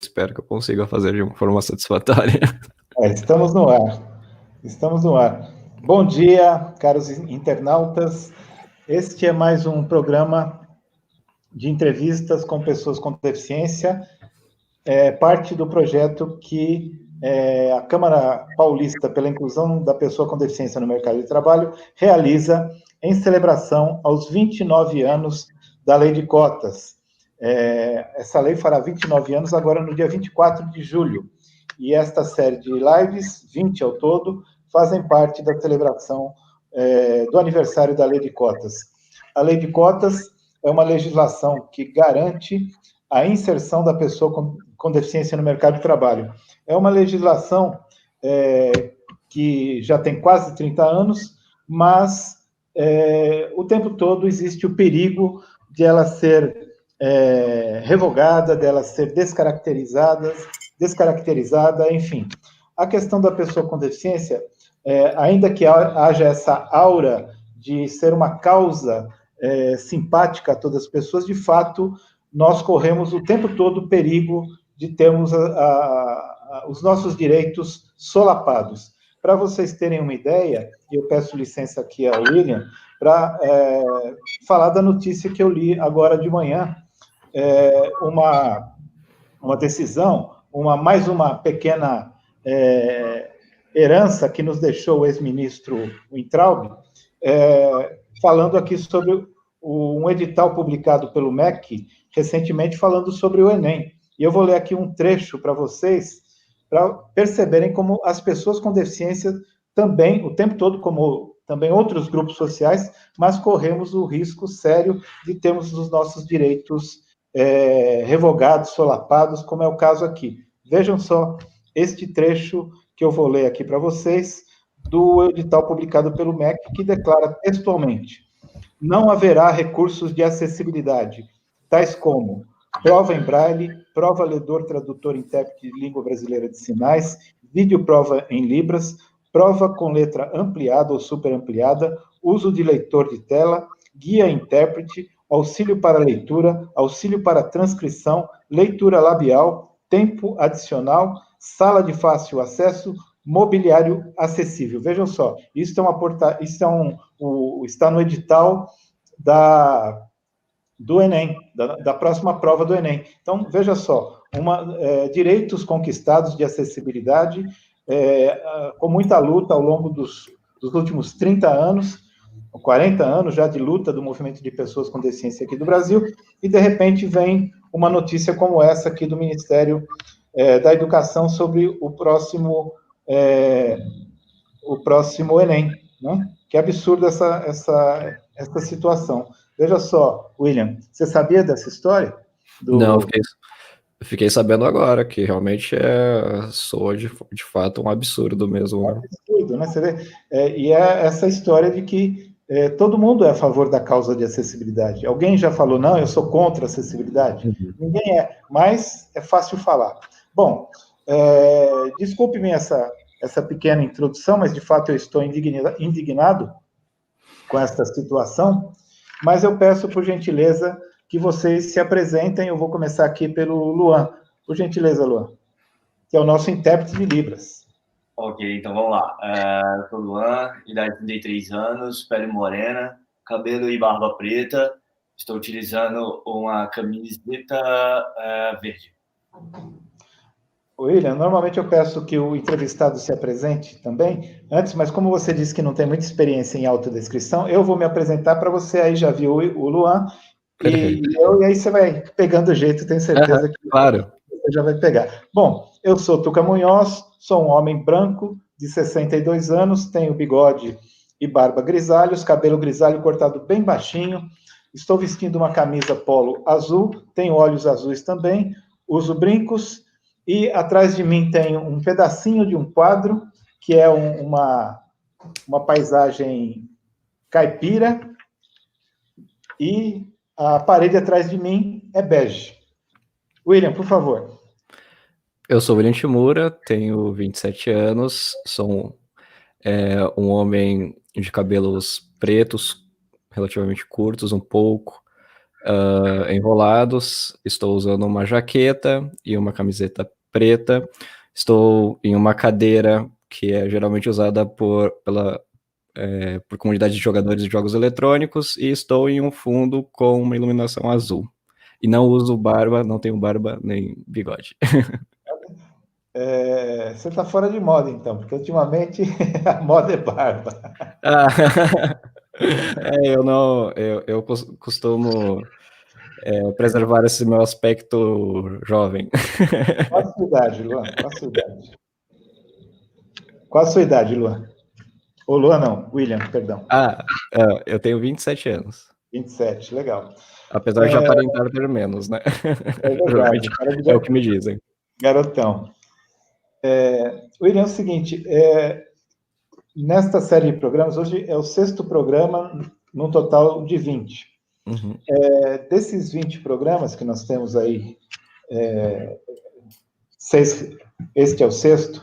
Espero que eu consiga fazer de uma forma satisfatória. Estamos no ar. Estamos no ar. Bom dia, caros internautas. Este é mais um programa de entrevistas com pessoas com deficiência, parte do projeto que a Câmara Paulista pela Inclusão da Pessoa com Deficiência no Mercado de Trabalho realiza em celebração aos 29 anos da Lei de Cotas. Essa lei fará 29 anos agora no dia 24 de julho. E esta série de lives, 20 ao todo, fazem parte da celebração do aniversário da Lei de Cotas. A Lei de Cotas é uma legislação que garante a inserção da pessoa com deficiência no mercado de trabalho. É uma legislação que já tem quase 30 anos, mas o tempo todo existe o perigo de ela ser revogada, dela ser descaracterizada, enfim. A questão da pessoa com deficiência, ainda que haja essa aura de ser uma causa simpática a todas as pessoas, de fato, nós corremos o tempo todo o perigo de termos os nossos direitos solapados. Para vocês terem uma ideia, e eu peço licença aqui ao William, para falar da notícia que eu li agora de manhã, uma decisão, mais uma pequena herança que nos deixou o ex-ministro Weintraub, falando aqui sobre um edital publicado pelo MEC, recentemente, falando sobre o Enem. E eu vou ler aqui um trecho para vocês, para perceberem como as pessoas com deficiência também, o tempo todo, como também outros grupos sociais, mas corremos o risco sério de termos os nossos direitos revogados, solapados, como é o caso aqui. Vejam só este trecho que eu vou ler aqui para vocês, do edital publicado pelo MEC, que declara textualmente: não haverá recursos de acessibilidade, tais como prova em braille, prova ledor, tradutor, intérprete de língua brasileira de sinais, videoprova em libras, prova com letra ampliada ou superampliada, uso de leitor de tela, guia intérprete, auxílio para leitura, auxílio para transcrição, leitura labial, tempo adicional, sala de fácil acesso, mobiliário acessível. Vejam só, isso está no edital do Enem, da próxima prova do Enem. Então, veja só, direitos conquistados de acessibilidade, com muita luta ao longo dos últimos 30 anos, 40 anos já de luta do movimento de pessoas com deficiência aqui do Brasil, e de repente vem uma notícia como essa aqui do Ministério da Educação sobre o próximo Enem, né? Que absurdo essa situação. Veja só, William, você sabia dessa história? Não, eu fiquei sabendo agora que realmente soa de fato um absurdo mesmo. É um absurdo, né? Você vê? E é essa história de que todo mundo é a favor da causa de acessibilidade. Alguém já falou, não, eu sou contra a acessibilidade? Uhum. Ninguém é, mas é fácil falar. Bom, desculpe-me essa pequena introdução, mas de fato eu estou indignado com essa situação, mas eu peço, por gentileza, que vocês se apresentem. Eu vou começar aqui pelo Luan. Por gentileza, Luan, que é o nosso intérprete de Libras. Ok, então vamos lá. Eu sou Luan, idade de 33 anos, pele morena, cabelo e barba preta. Estou utilizando uma camiseta verde. William, normalmente eu peço que o entrevistado se apresente também, antes, mas como você disse que não tem muita experiência em autodescrição, eu vou me apresentar para você, aí já viu o Luan, e aí você vai pegando o jeito, tenho certeza que claro. você já vai pegar. Bom, eu sou Tuca Munhoz, sou um homem branco, de 62 anos, tenho bigode e barba grisalhos, cabelo grisalho cortado bem baixinho, estou vestindo uma camisa polo azul, tenho olhos azuis também, uso brincos, e atrás de mim tem um pedacinho de um quadro, que é uma paisagem caipira, e a parede atrás de mim é bege. William, por favor. Eu sou William Shimura, tenho 27 anos, sou um homem de cabelos pretos, relativamente curtos, um pouco, enrolados, estou usando uma jaqueta e uma camiseta preta, estou em uma cadeira que é geralmente usada por comunidade de jogadores de jogos eletrônicos, e estou em um fundo com uma iluminação azul. E não uso barba, não tenho barba nem bigode. Você está fora de moda, então, porque ultimamente a moda é barba. Eu costumo preservar esse meu aspecto jovem. Qual a sua idade, Luan? Qual a sua idade, Luan? Ô, Luan não, William, perdão. Eu tenho 27 anos. 27, legal. Apesar de aparentar ter menos, né? É verdade. É o que me dizem. Garotão. William, é o seguinte, nesta série de programas, hoje é o 6º programa, num total de 20. Uhum. Desses 20 programas que nós temos aí, este é o 6º,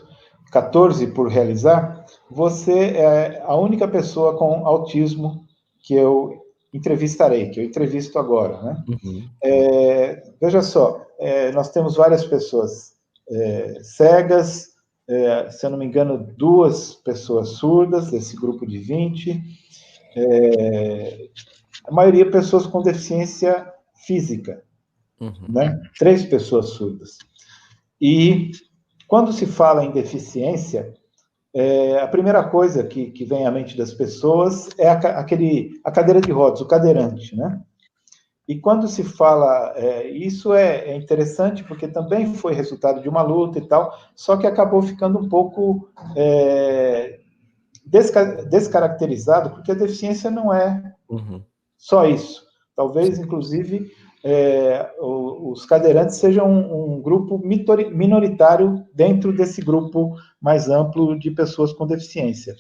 14 por realizar, você é a única pessoa com autismo que eu entrevistarei, que eu entrevisto agora, né? Uhum. Veja só, nós temos várias pessoas cegas, se eu não me engano, 2 pessoas surdas, desse grupo de 20, a maioria pessoas com deficiência física, né? 3 pessoas surdas. E quando se fala em deficiência, a primeira coisa que vem à mente das pessoas é a cadeira de rodas, o cadeirante, né? E quando se fala, isso é interessante porque também foi resultado de uma luta e tal, só que acabou ficando um pouco descaracterizado, porque a deficiência não é só isso. Talvez, inclusive, os cadeirantes sejam um grupo minoritário dentro desse grupo mais amplo de pessoas com deficiência.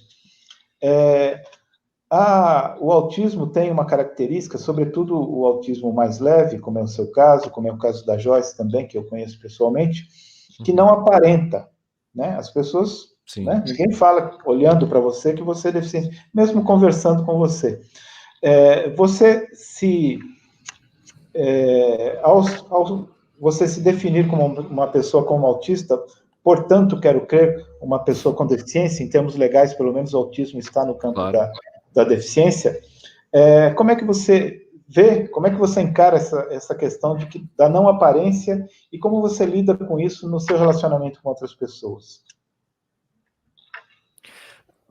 O autismo tem uma característica, sobretudo o autismo mais leve, como é o seu caso, como é o caso da Joyce também, que eu conheço pessoalmente, que não aparenta, né? As pessoas, né? Ninguém fala olhando para você que você é deficiente, mesmo conversando com você. Você se definir como uma pessoa como autista, portanto, quero crer, uma pessoa com deficiência, em termos legais, pelo menos o autismo está no campo da deficiência, como é que você vê, como é que você encara essa questão da não aparência e como você lida com isso no seu relacionamento com outras pessoas?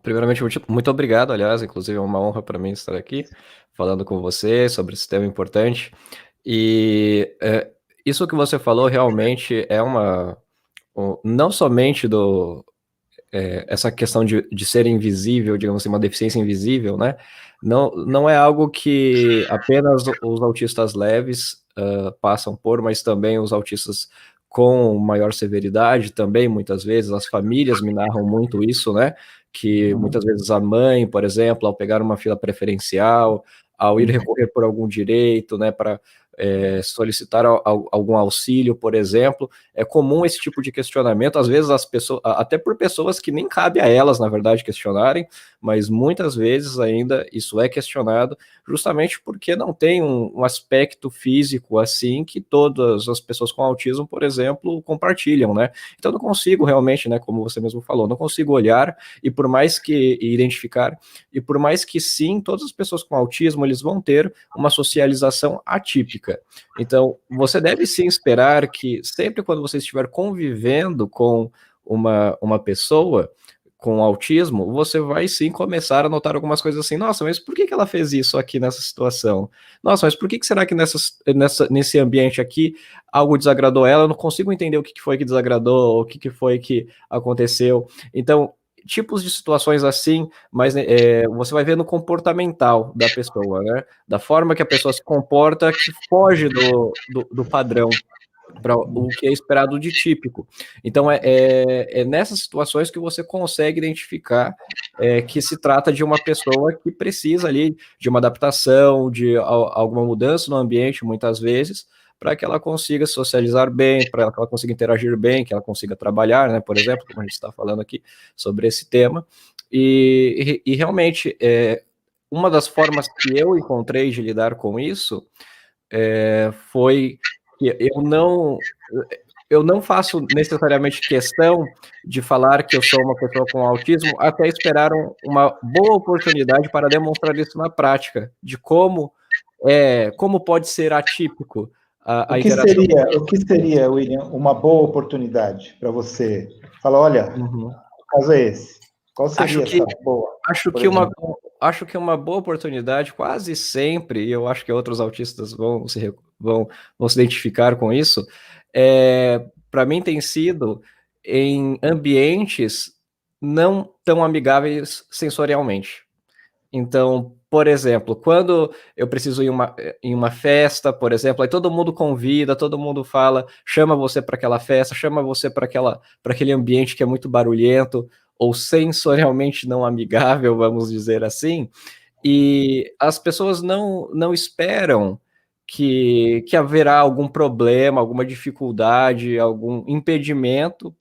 Primeiramente, muito obrigado, aliás, inclusive é uma honra para mim estar aqui falando com você sobre esse tema importante. E isso que você falou realmente é não somente essa questão de ser invisível, digamos assim, uma deficiência invisível, né? Não é algo que apenas os autistas leves passam por, mas também os autistas com maior severidade também, muitas vezes, as famílias me narram muito isso, né? Que muitas vezes a mãe, por exemplo, ao pegar uma fila preferencial, ao ir recorrer por algum direito, né, para solicitar algum auxílio, por exemplo, é comum esse tipo de questionamento, às vezes as pessoas, até por pessoas que nem cabe a elas, na verdade, questionarem, mas muitas vezes ainda isso é questionado, justamente porque não tem um aspecto físico assim que todas as pessoas com autismo, por exemplo, compartilham, né? Então não consigo realmente, né, como você mesmo falou, não consigo olhar e por mais que identificar, e por mais que sim, todas as pessoas com autismo, eles vão ter uma socialização atípica. Então, você deve sim esperar que sempre quando você estiver convivendo com uma pessoa com autismo, você vai sim começar a notar algumas coisas assim, nossa, mas por que ela fez isso aqui nessa situação? Nossa, mas por que será que nesse ambiente aqui algo desagradou ela? Eu não consigo entender o que foi que desagradou, o que foi que aconteceu. Então, tipos de situações assim, mas você vai ver no comportamental da pessoa, né? Da forma que a pessoa se comporta, que foge do padrão para o que é esperado de típico. Então, é nessas situações que você consegue identificar que se trata de uma pessoa que precisa ali de uma adaptação, de alguma mudança no ambiente, muitas vezes, para que ela consiga socializar bem, para que ela consiga interagir bem, que ela consiga trabalhar, né, por exemplo, como a gente está falando aqui sobre esse tema. E realmente, uma das formas que eu encontrei de lidar com isso foi que eu não faço necessariamente questão de falar que eu sou uma pessoa com autismo até esperar uma boa oportunidade para demonstrar isso na prática, de como pode ser atípico a interação. O que seria, William, uma boa oportunidade para você? Fala, olha, o caso é esse. Qual seria essa boa? Acho que uma boa oportunidade, quase sempre, e eu acho que outros autistas vão se identificar com isso, para mim tem sido em ambientes não tão amigáveis sensorialmente. Então, por exemplo, quando eu preciso ir em uma festa, por exemplo, aí todo mundo convida, todo mundo fala, chama você para aquela festa, chama você para aquele ambiente que é muito barulhento ou sensorialmente não amigável, vamos dizer assim, e as pessoas não esperam que haverá algum problema, alguma dificuldade, algum impedimento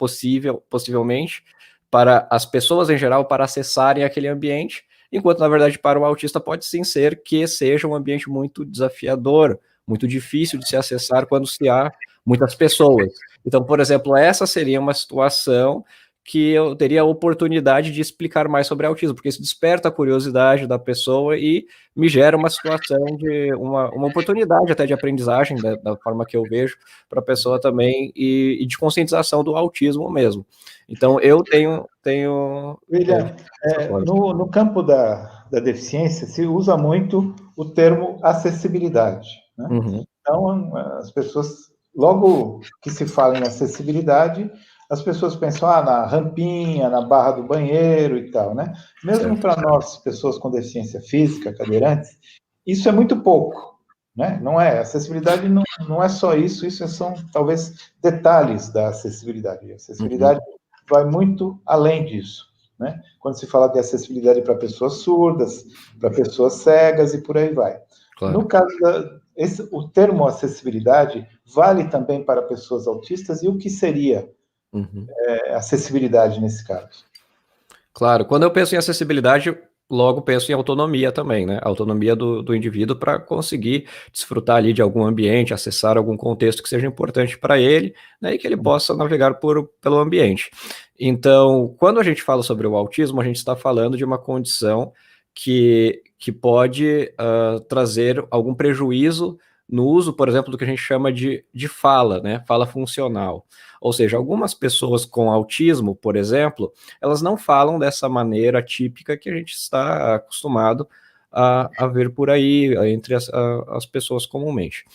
possivelmente, para as pessoas em geral para acessarem aquele ambiente, enquanto, na verdade, para o autista pode sim ser que seja um ambiente muito desafiador, muito difícil de se acessar quando se há muitas pessoas. Então, por exemplo, essa seria uma situação que eu teria a oportunidade de explicar mais sobre autismo, porque isso desperta a curiosidade da pessoa e me gera uma situação de uma oportunidade até de aprendizagem, da forma que eu vejo, para a pessoa também, e de conscientização do autismo mesmo. Então, eu tenho William, no campo da deficiência, se usa muito o termo acessibilidade, né? Uhum. Então, as pessoas, logo que se fala em acessibilidade, as pessoas pensam na rampinha, na barra do banheiro e tal, né? Mesmo para nós, pessoas com deficiência física, cadeirantes, isso é muito pouco, né? Não é, acessibilidade não é só isso, são talvez detalhes da acessibilidade. A acessibilidade vai muito além disso, né? Quando se fala de acessibilidade para pessoas surdas, para pessoas cegas e por aí vai. Claro. No caso o termo acessibilidade vale também para pessoas autistas, e o que seria acessibilidade nesse caso? Claro, quando eu penso em acessibilidade, logo penso em autonomia também, né? Autonomia do indivíduo para conseguir desfrutar ali de algum ambiente, acessar algum contexto que seja importante para ele, né? E que ele possa navegar pelo ambiente. Então, quando a gente fala sobre o autismo, a gente está falando de uma condição que pode trazer algum prejuízo no uso, por exemplo, do que a gente chama de fala, né? Fala funcional. Ou seja, algumas pessoas com autismo, por exemplo, elas não falam dessa maneira típica que a gente está acostumado a ver por aí, entre as pessoas comumente.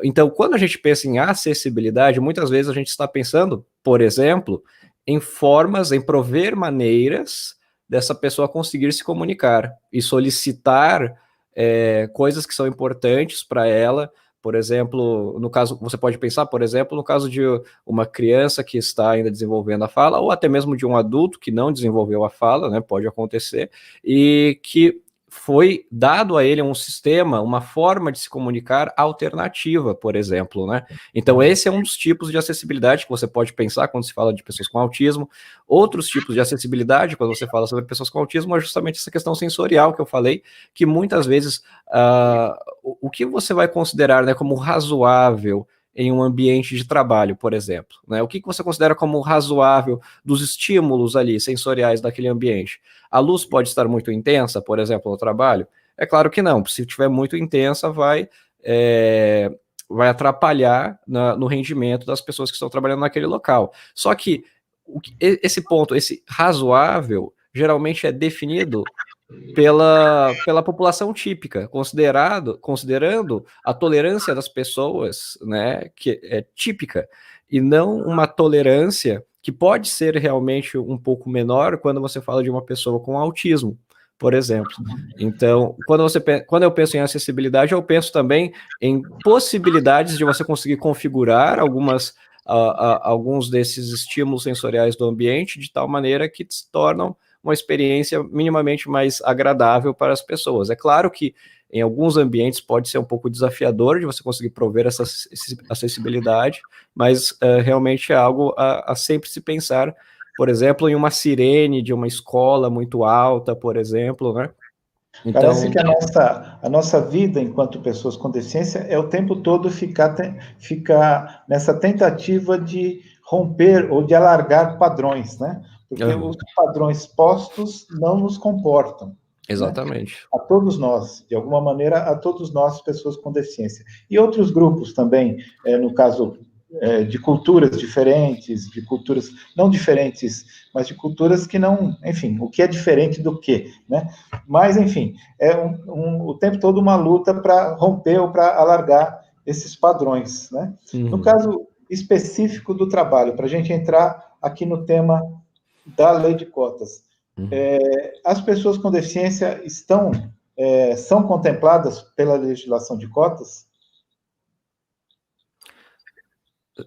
Então, quando a gente pensa em acessibilidade, muitas vezes a gente está pensando, por exemplo, em prover maneiras dessa pessoa conseguir se comunicar e solicitar coisas que são importantes para ela. Por exemplo, no caso, você pode pensar, por exemplo, no caso de uma criança que está ainda desenvolvendo a fala, ou até mesmo de um adulto que não desenvolveu a fala, né, pode acontecer, e que foi dado a ele um sistema, uma forma de se comunicar alternativa, por exemplo, né? Então, esse é um dos tipos de acessibilidade que você pode pensar quando se fala de pessoas com autismo. Outros tipos de acessibilidade, quando você fala sobre pessoas com autismo, é justamente essa questão sensorial que eu falei, que muitas vezes o que você vai considerar, né, como razoável em um ambiente de trabalho, por exemplo, né? O que você considera como razoável dos estímulos ali sensoriais daquele ambiente? A luz pode estar muito intensa, por exemplo, no trabalho? É claro que não. Se estiver muito intensa, vai atrapalhar no rendimento das pessoas que estão trabalhando naquele local. Só que esse ponto, esse razoável, geralmente é definido pela população típica, considerando a tolerância das pessoas, né, que é típica, e não uma tolerância que pode ser realmente um pouco menor quando você fala de uma pessoa com autismo, por exemplo. Então, quando eu penso em acessibilidade, eu penso também em possibilidades de você conseguir configurar alguns desses estímulos sensoriais do ambiente de tal maneira que se tornam uma experiência minimamente mais agradável para as pessoas. É claro que em alguns ambientes pode ser um pouco desafiador de você conseguir prover essa acessibilidade, mas realmente é algo a sempre se pensar, por exemplo, em uma sirene de uma escola muito alta, por exemplo, né? Então, parece que a nossa vida enquanto pessoas com deficiência é o tempo todo ficar nessa tentativa de romper ou de alargar padrões, né? Porque os padrões postos não nos comportam. exatamente. Né? A todos nós, de alguma maneira, a todos nós, pessoas com deficiência. E outros grupos também, no caso de culturas diferentes, de culturas não diferentes, mas de culturas que não, enfim, o que é diferente do que, né? Mas, enfim, é o tempo todo uma luta para romper ou para alargar esses padrões, né? No caso específico do trabalho, para a gente entrar aqui no tema da lei de cotas, as pessoas com deficiência são contempladas pela legislação de cotas?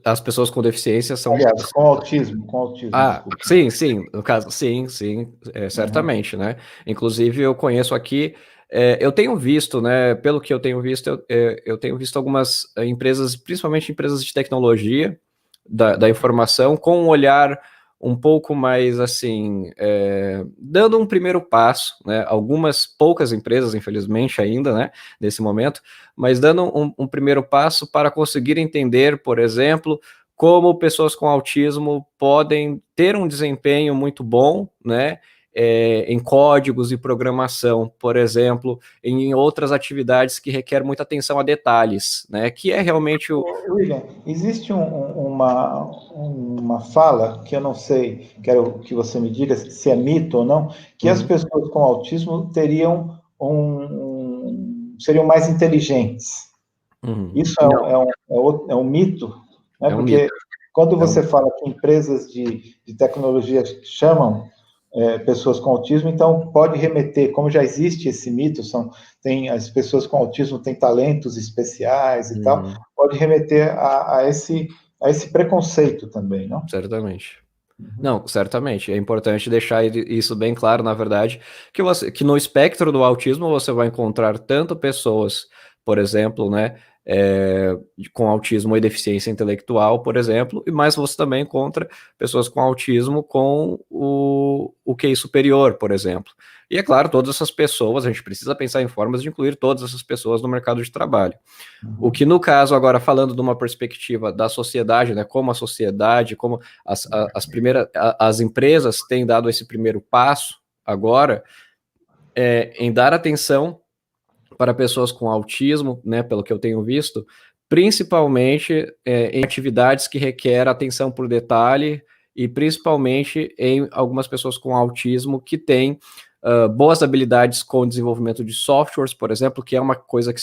As pessoas com deficiência são... Aliás, com autismo. Ah, Desculpa. sim, no caso, sim, certamente, né? Inclusive, eu conheço aqui, eu tenho visto, né, pelo que eu tenho visto, eu tenho visto algumas empresas, principalmente empresas de tecnologia, da informação, com um olhar um pouco mais, assim, dando um primeiro passo, né? Algumas poucas empresas, infelizmente, ainda, né, nesse momento, mas dando um primeiro passo para conseguir entender, por exemplo, como pessoas com autismo podem ter um desempenho muito bom, né, em códigos e programação, por exemplo, em outras atividades que requer muita atenção a detalhes, né, que é realmente o... William, existe uma fala, que eu não sei, quero que você me diga se é mito ou não, que as pessoas com autismo seriam mais inteligentes. Isso é um mito, né? Porque mito. quando você fala que empresas de tecnologia chamam pessoas com autismo, então pode remeter, como já existe esse mito, as pessoas com autismo têm talentos especiais e tal, pode remeter a esse preconceito também, não? Certamente. Não, certamente. É importante deixar isso bem claro, na verdade, que no espectro do autismo você vai encontrar tanto pessoas, por exemplo, né, com autismo e deficiência intelectual, por exemplo, mas você também encontra pessoas com autismo com o QI superior, por exemplo. E é claro, todas essas pessoas, a gente precisa pensar em formas de incluir todas essas pessoas no mercado de trabalho. O que, no caso, agora, falando de uma perspectiva da sociedade, né, como a sociedade, como as empresas têm dado esse primeiro passo agora, em dar atenção para pessoas com autismo, né, pelo que eu tenho visto, principalmente em atividades que requerem atenção por detalhe e principalmente em algumas pessoas com autismo que têm boas habilidades com o desenvolvimento de softwares, por exemplo, que é uma coisa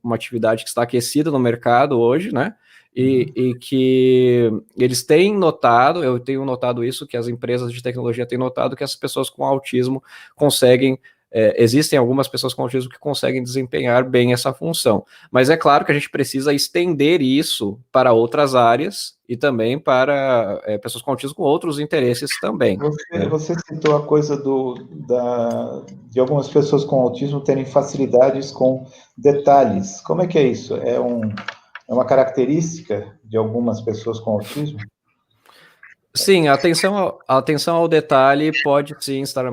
uma atividade que está aquecida no mercado hoje, né? E que eles têm notado, eu tenho notado isso, que as empresas de tecnologia têm notado que as pessoas com autismo conseguem, existem algumas pessoas com autismo que conseguem desempenhar bem essa função. Mas é claro que a gente precisa estender isso para outras áreas e também para pessoas com autismo com outros interesses também. Você citou a coisa de algumas pessoas com autismo terem facilidades com detalhes. Como é que é isso? É uma característica de algumas pessoas com autismo? Sim, a atenção ao detalhe pode sim estar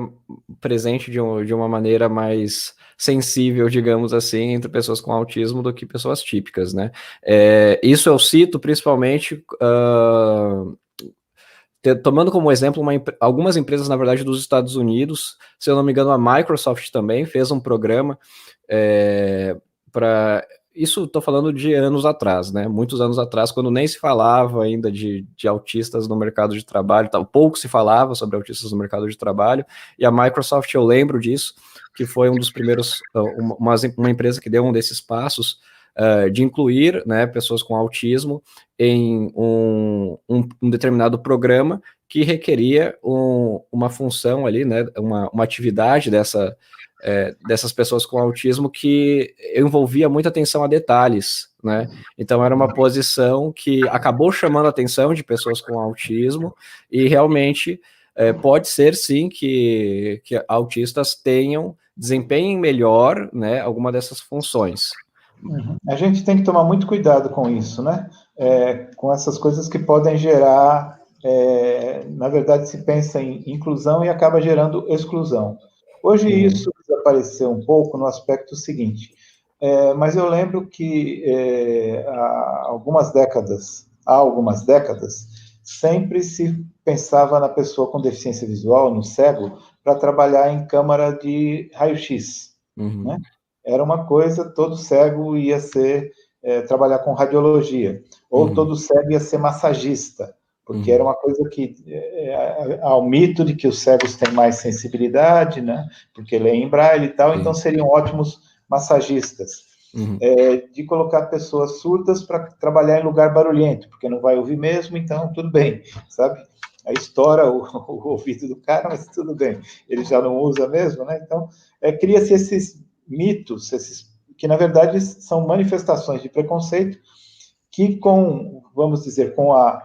presente de uma maneira mais sensível, digamos assim, entre pessoas com autismo do que pessoas típicas, né? Isso eu cito principalmente tomando como exemplo algumas empresas, na verdade, dos Estados Unidos, se eu não me engano, a Microsoft também fez um programa para... Isso estou falando de anos atrás, né? Muitos anos atrás, quando nem se falava ainda de autistas no mercado de trabalho, pouco se falava sobre autistas no mercado de trabalho, e a Microsoft, eu lembro disso, que foi um dos primeiros, uma empresa que deu um desses passos, de incluir, né, pessoas com autismo em um determinado programa que requeria uma função ali, né, uma atividade dessas pessoas com autismo que envolvia muita atenção a detalhes, né? Então era uma posição que acabou chamando a atenção de pessoas com autismo e realmente pode ser sim que autistas desempenhem melhor, né, alguma dessas funções. A gente tem que tomar muito cuidado com isso, né? Com essas coisas que podem gerar, na verdade, se pensa em inclusão e acaba gerando exclusão. Hoje isso desapareceu um pouco no aspecto seguinte, mas eu lembro que há algumas décadas, sempre se pensava na pessoa com deficiência visual, no cego, para trabalhar em câmara de raio-x, né? Era uma coisa, todo cego ia trabalhar com radiologia, ou todo cego ia ser massagista, porque era uma coisa que há o mito de que os cegos têm mais sensibilidade, né? Porque leem em braille e tal, então seriam ótimos massagistas. De colocar pessoas surdas para trabalhar em lugar barulhento, porque não vai ouvir mesmo, então tudo bem, sabe? Aí estoura o ouvido do cara, mas tudo bem, ele já não usa mesmo, né? Então, cria-se esses mitos, que na verdade são manifestações de preconceito, que vamos dizer, com a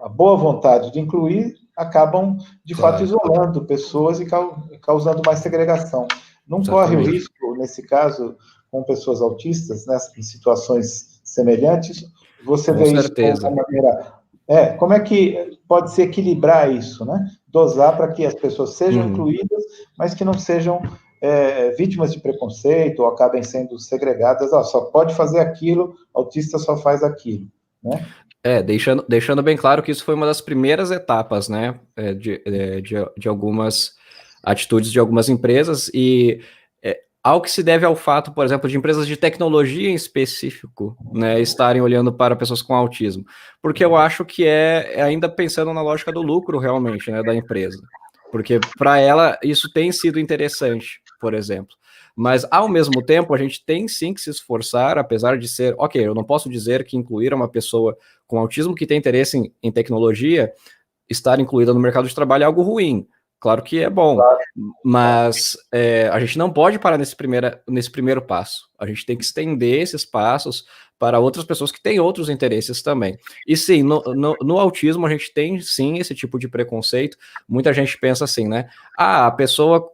boa vontade de incluir, acabam, de fato, isolando pessoas e causando mais segregação. Não corre o risco, nesse caso, com pessoas autistas, né, em situações semelhantes, você vê isso de uma maneira... como é que pode se equilibrar isso, né? Dosar para que as pessoas sejam incluídas, mas que não sejam vítimas de preconceito ou acabem sendo segregadas. Só pode fazer aquilo, autista só faz aquilo, né? Deixando bem claro que isso foi uma das primeiras etapas, né, de algumas atitudes de algumas empresas, e ao que se deve ao fato, por exemplo, de empresas de tecnologia em específico, né, estarem olhando para pessoas com autismo, porque eu acho que ainda pensando na lógica do lucro realmente, né, da empresa, porque para ela isso tem sido interessante, por exemplo. Mas, ao mesmo tempo, a gente tem sim que se esforçar, apesar de ser... Ok, eu não posso dizer que incluir uma pessoa com autismo que tem interesse em tecnologia, estar incluída no mercado de trabalho é algo ruim. Claro que é bom, mas a gente não pode parar nesse primeiro passo. A gente tem que estender esses passos para outras pessoas que têm outros interesses também. E sim, no autismo a gente tem sim esse tipo de preconceito. Muita gente pensa assim, né? A pessoa,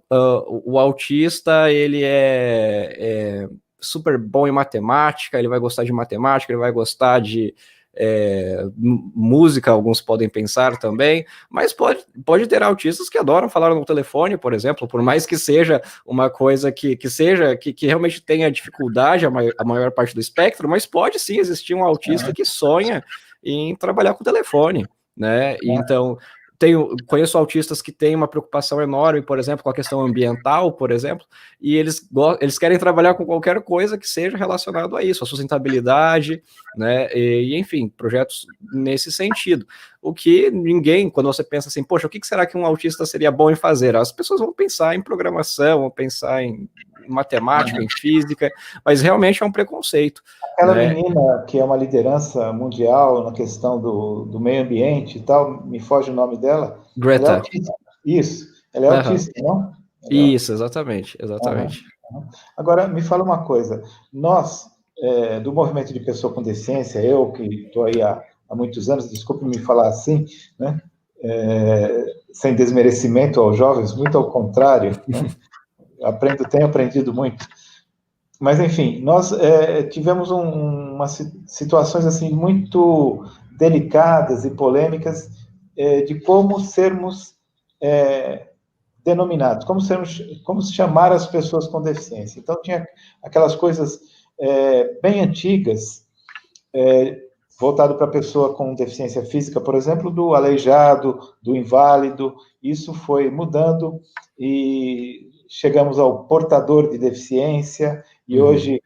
o autista, ele é super bom em matemática, ele vai gostar de matemática, ele vai gostar de música, alguns podem pensar também, mas pode ter autistas que adoram falar no telefone, por exemplo, por mais que seja uma coisa que realmente tenha dificuldade a maior parte do espectro, mas pode sim existir um autista que sonha em trabalhar com o telefone, né? Então, conheço autistas que têm uma preocupação enorme, por exemplo, com a questão ambiental, por exemplo, e eles querem trabalhar com qualquer coisa que seja relacionado a isso, a sustentabilidade, né, e enfim, projetos nesse sentido. O que ninguém, quando você pensa assim, poxa, o que será que um autista seria bom em fazer? As pessoas vão pensar em programação, vão pensar em matemática, em física, mas realmente é um preconceito. Aquela menina que é uma liderança mundial na questão do meio ambiente e tal, me foge o nome dela. Greta. Ela é autista. Isso, ela é autista, não? Isso, exatamente. Agora, me fala uma coisa. Nós, do movimento de pessoa com deficiência, eu que estou aí há muitos anos, desculpe me falar assim, né? Sem desmerecimento aos jovens, muito ao contrário, né? Tenho aprendido muito. Mas, enfim, nós tivemos umas situações assim, muito delicadas e polêmicas de como sermos denominados, como chamar as pessoas com deficiência. Então, tinha aquelas coisas bem antigas, voltado para a pessoa com deficiência física, por exemplo, do aleijado, do inválido. Isso foi mudando e chegamos ao portador de deficiência, e hoje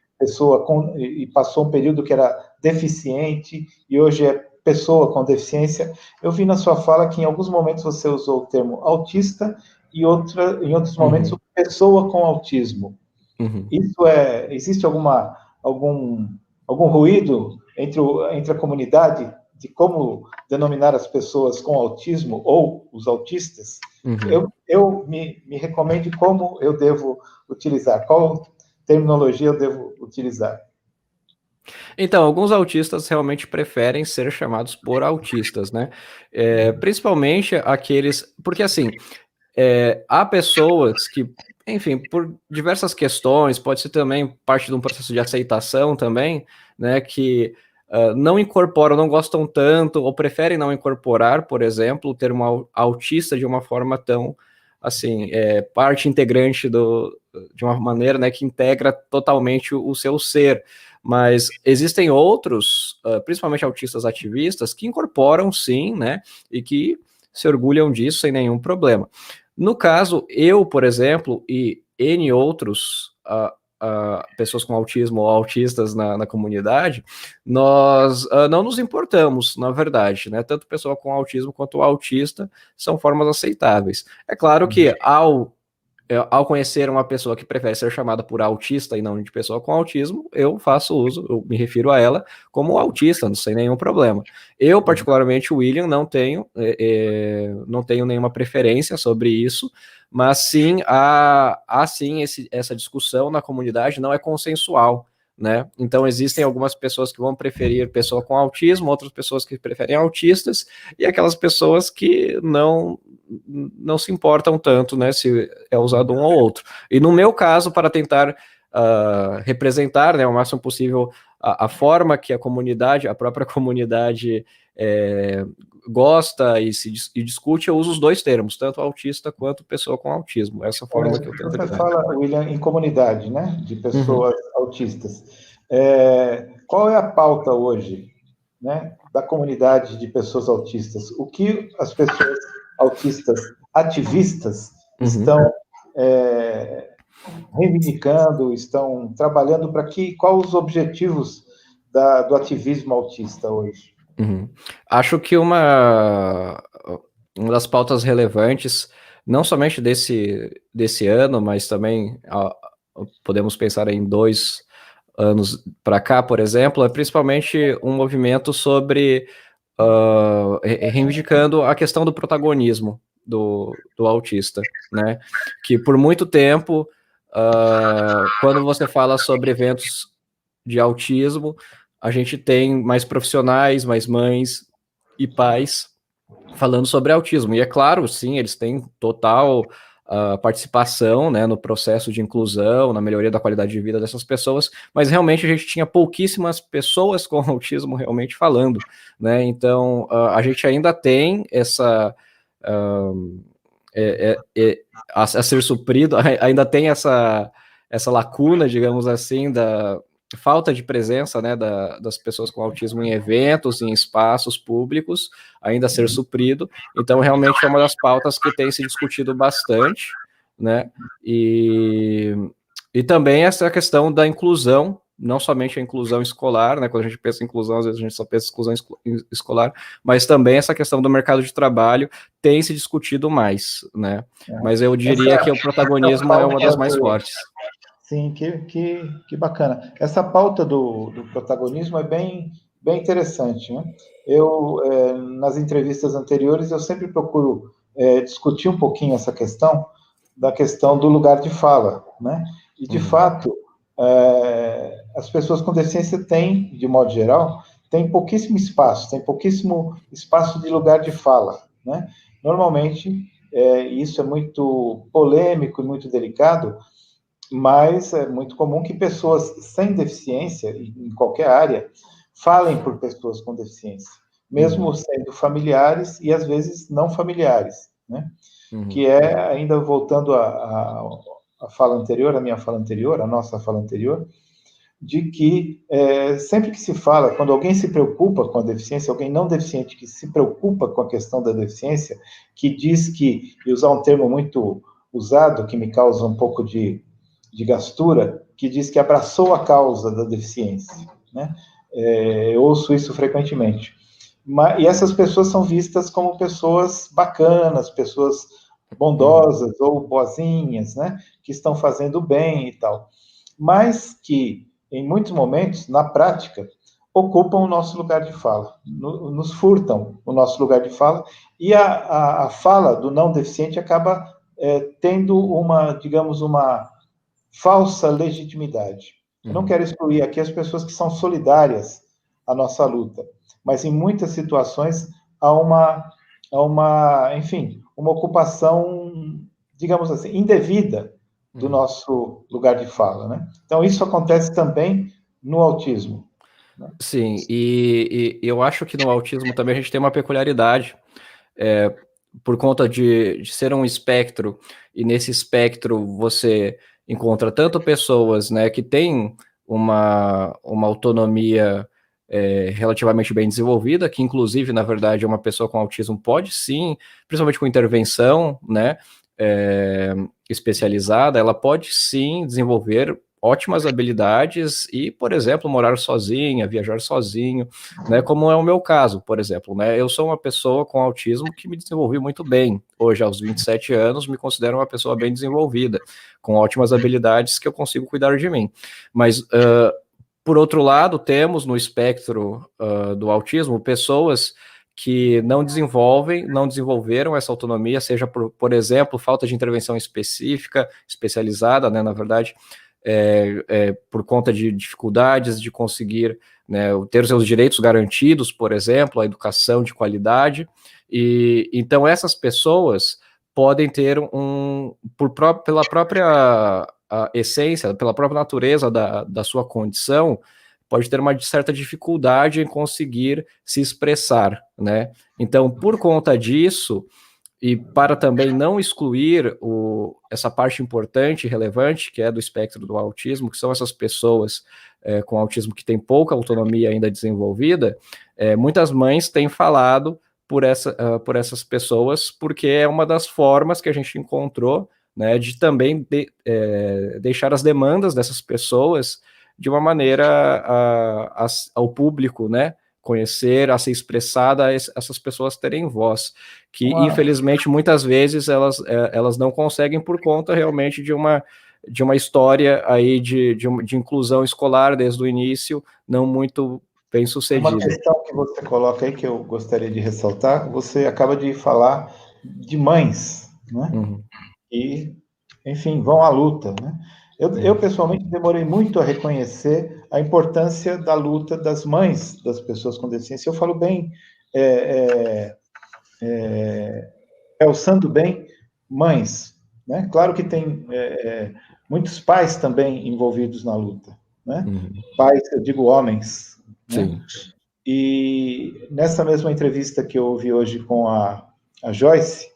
e passou um período que era deficiente, e hoje é pessoa com deficiência. Eu vi na sua fala que em alguns momentos você usou o termo autista e em outros momentos pessoa com autismo. Existe algum ruído entre a comunidade de como denominar as pessoas com autismo ou os autistas? Eu me recomendo como eu devo utilizar, qual terminologia eu devo utilizar. Então, alguns autistas realmente preferem ser chamados por autistas, né? Principalmente aqueles... Porque, assim, há pessoas que, enfim, por diversas questões, pode ser também parte de um processo de aceitação também, né, que não incorporam, não gostam tanto, ou preferem não incorporar, por exemplo, o termo autista de uma forma tão assim, parte integrante de uma maneira, né, que integra totalmente o seu ser. Mas existem outros, principalmente autistas ativistas, que incorporam sim, né, e que se orgulham disso sem nenhum problema. No caso, eu, por exemplo, e N outros pessoas com autismo ou autistas na comunidade, nós não nos importamos, na verdade, né? Tanto pessoa com autismo quanto o autista são formas aceitáveis. É claro que ao conhecer uma pessoa que prefere ser chamada por autista e não de pessoa com autismo, eu faço uso, eu me refiro a ela como autista, não sem nenhum problema. Eu, particularmente, William, não tenho nenhuma preferência sobre isso, mas sim, há sim essa discussão na comunidade, não é consensual, né? Então existem algumas pessoas que vão preferir pessoa com autismo, outras pessoas que preferem autistas, e aquelas pessoas que não se importam tanto, né, se é usado um ou outro. E no meu caso, para tentar representar, né, o máximo possível a forma que a própria comunidade gosta e discute, eu uso os dois termos, tanto autista quanto pessoa com autismo. Essa forma que eu tento Você lidar. fala, William, em comunidade, né, de pessoas autistas. Qual é a pauta hoje, né, da comunidade de pessoas autistas? O que as pessoas autistas ativistas estão reivindicando, estão trabalhando para quais os objetivos do ativismo autista hoje? Acho que uma das pautas relevantes, não somente desse ano, mas também podemos pensar em 2 anos para cá, por exemplo, é principalmente um movimento sobre reivindicando a questão do protagonismo do autista, né? Que por muito tempo, quando você fala sobre eventos de autismo, a gente tem mais profissionais, mais mães e pais falando sobre autismo. E é claro, sim, eles têm total participação, né, no processo de inclusão, na melhoria da qualidade de vida dessas pessoas, mas realmente a gente tinha pouquíssimas pessoas com autismo realmente falando, né? Então a gente ainda tem a ser suprido, ainda tem essa lacuna, digamos assim, da falta de presença, né, das pessoas com autismo em eventos, em espaços públicos, ainda a ser suprido. Então, realmente é uma das pautas que tem se discutido bastante, né, e também essa questão da inclusão, não somente a inclusão escolar, né, quando a gente pensa em inclusão, às vezes a gente só pensa em inclusão escolar, mas também essa questão do mercado de trabalho tem se discutido mais, né, mas eu diria que o protagonismo é uma das mais fortes. Sim, que bacana. Essa pauta do protagonismo é bem interessante, né? Nas entrevistas anteriores, eu sempre procuro discutir um pouquinho essa questão, da questão do lugar de fala, né? E, de fato, as pessoas com deficiência têm, de modo geral, tem pouquíssimo espaço de lugar de fala, né? Normalmente, isso é muito polêmico e muito delicado, mas é muito comum que pessoas sem deficiência, em qualquer área, falem por pessoas com deficiência, mesmo sendo familiares e, às vezes, não familiares, né? Que ainda voltando à fala anterior, a nossa fala anterior, de que sempre que se fala, quando alguém se preocupa com a deficiência, alguém não deficiente que se preocupa com a questão da deficiência, que diz que, e usar um termo muito usado, que me causa um pouco de gastura, que diz que abraçou a causa da deficiência, né? Eu ouço isso frequentemente. E essas pessoas são vistas como pessoas bacanas, pessoas bondosas ou boazinhas, né? Que estão fazendo bem e tal. Mas que, em muitos momentos, na prática, ocupam o nosso lugar de fala, nos furtam o nosso lugar de fala, e a fala do não deficiente acaba tendo digamos, uma falsa legitimidade. Eu não quero excluir aqui as pessoas que são solidárias à nossa luta, mas em muitas situações enfim, uma ocupação, digamos assim, indevida do nosso lugar de fala, né? Então, isso acontece também no autismo. Né? Sim, e eu acho que no autismo também a gente tem uma peculiaridade. por conta de ser um espectro, e nesse espectro você encontra tanto pessoas, né, que têm uma autonomia relativamente bem desenvolvida, que inclusive, na verdade, uma pessoa com autismo pode sim, principalmente com intervenção, né, especializada, ela pode sim desenvolver ótimas habilidades e, por exemplo, morar sozinha, viajar sozinho, né, como é o meu caso, por exemplo, né, eu sou uma pessoa com autismo que me desenvolvi muito bem, hoje aos 27 anos me considero uma pessoa bem desenvolvida, com ótimas habilidades que eu consigo cuidar de mim, mas por outro lado, temos no espectro do autismo pessoas que não desenvolveram essa autonomia, seja por exemplo, falta de intervenção específica, especializada, né, na verdade, por conta de dificuldades de conseguir, né, ter os seus direitos garantidos, por exemplo, a educação de qualidade, e então essas pessoas podem ter pela própria essência, pela própria natureza da sua condição, pode ter uma certa dificuldade em conseguir se expressar, né? Então, por conta disso, e para também não excluir essa parte importante e relevante, que é do espectro do autismo, que são essas pessoas com autismo que têm pouca autonomia ainda desenvolvida, muitas mães têm falado por essas pessoas, porque é uma das formas que a gente encontrou, né, de também deixar as demandas dessas pessoas de uma maneira ao público, né, conhecer, a ser expressada, essas pessoas terem voz, que infelizmente muitas vezes elas não conseguem por conta realmente de uma história aí de inclusão escolar desde o início, não muito bem sucedida. Uma questão que você coloca aí que eu gostaria de ressaltar, você acaba de falar de mães, né? Uhum. E, enfim, vão à luta, né? Eu pessoalmente demorei muito a reconhecer a importância da luta das mães das pessoas com deficiência. Eu falo bem, realçando bem mães, né? Claro que tem muitos pais também envolvidos na luta, né? Pais, eu digo homens, né? Sim. E nessa mesma entrevista que eu ouvi hoje com a Joyce,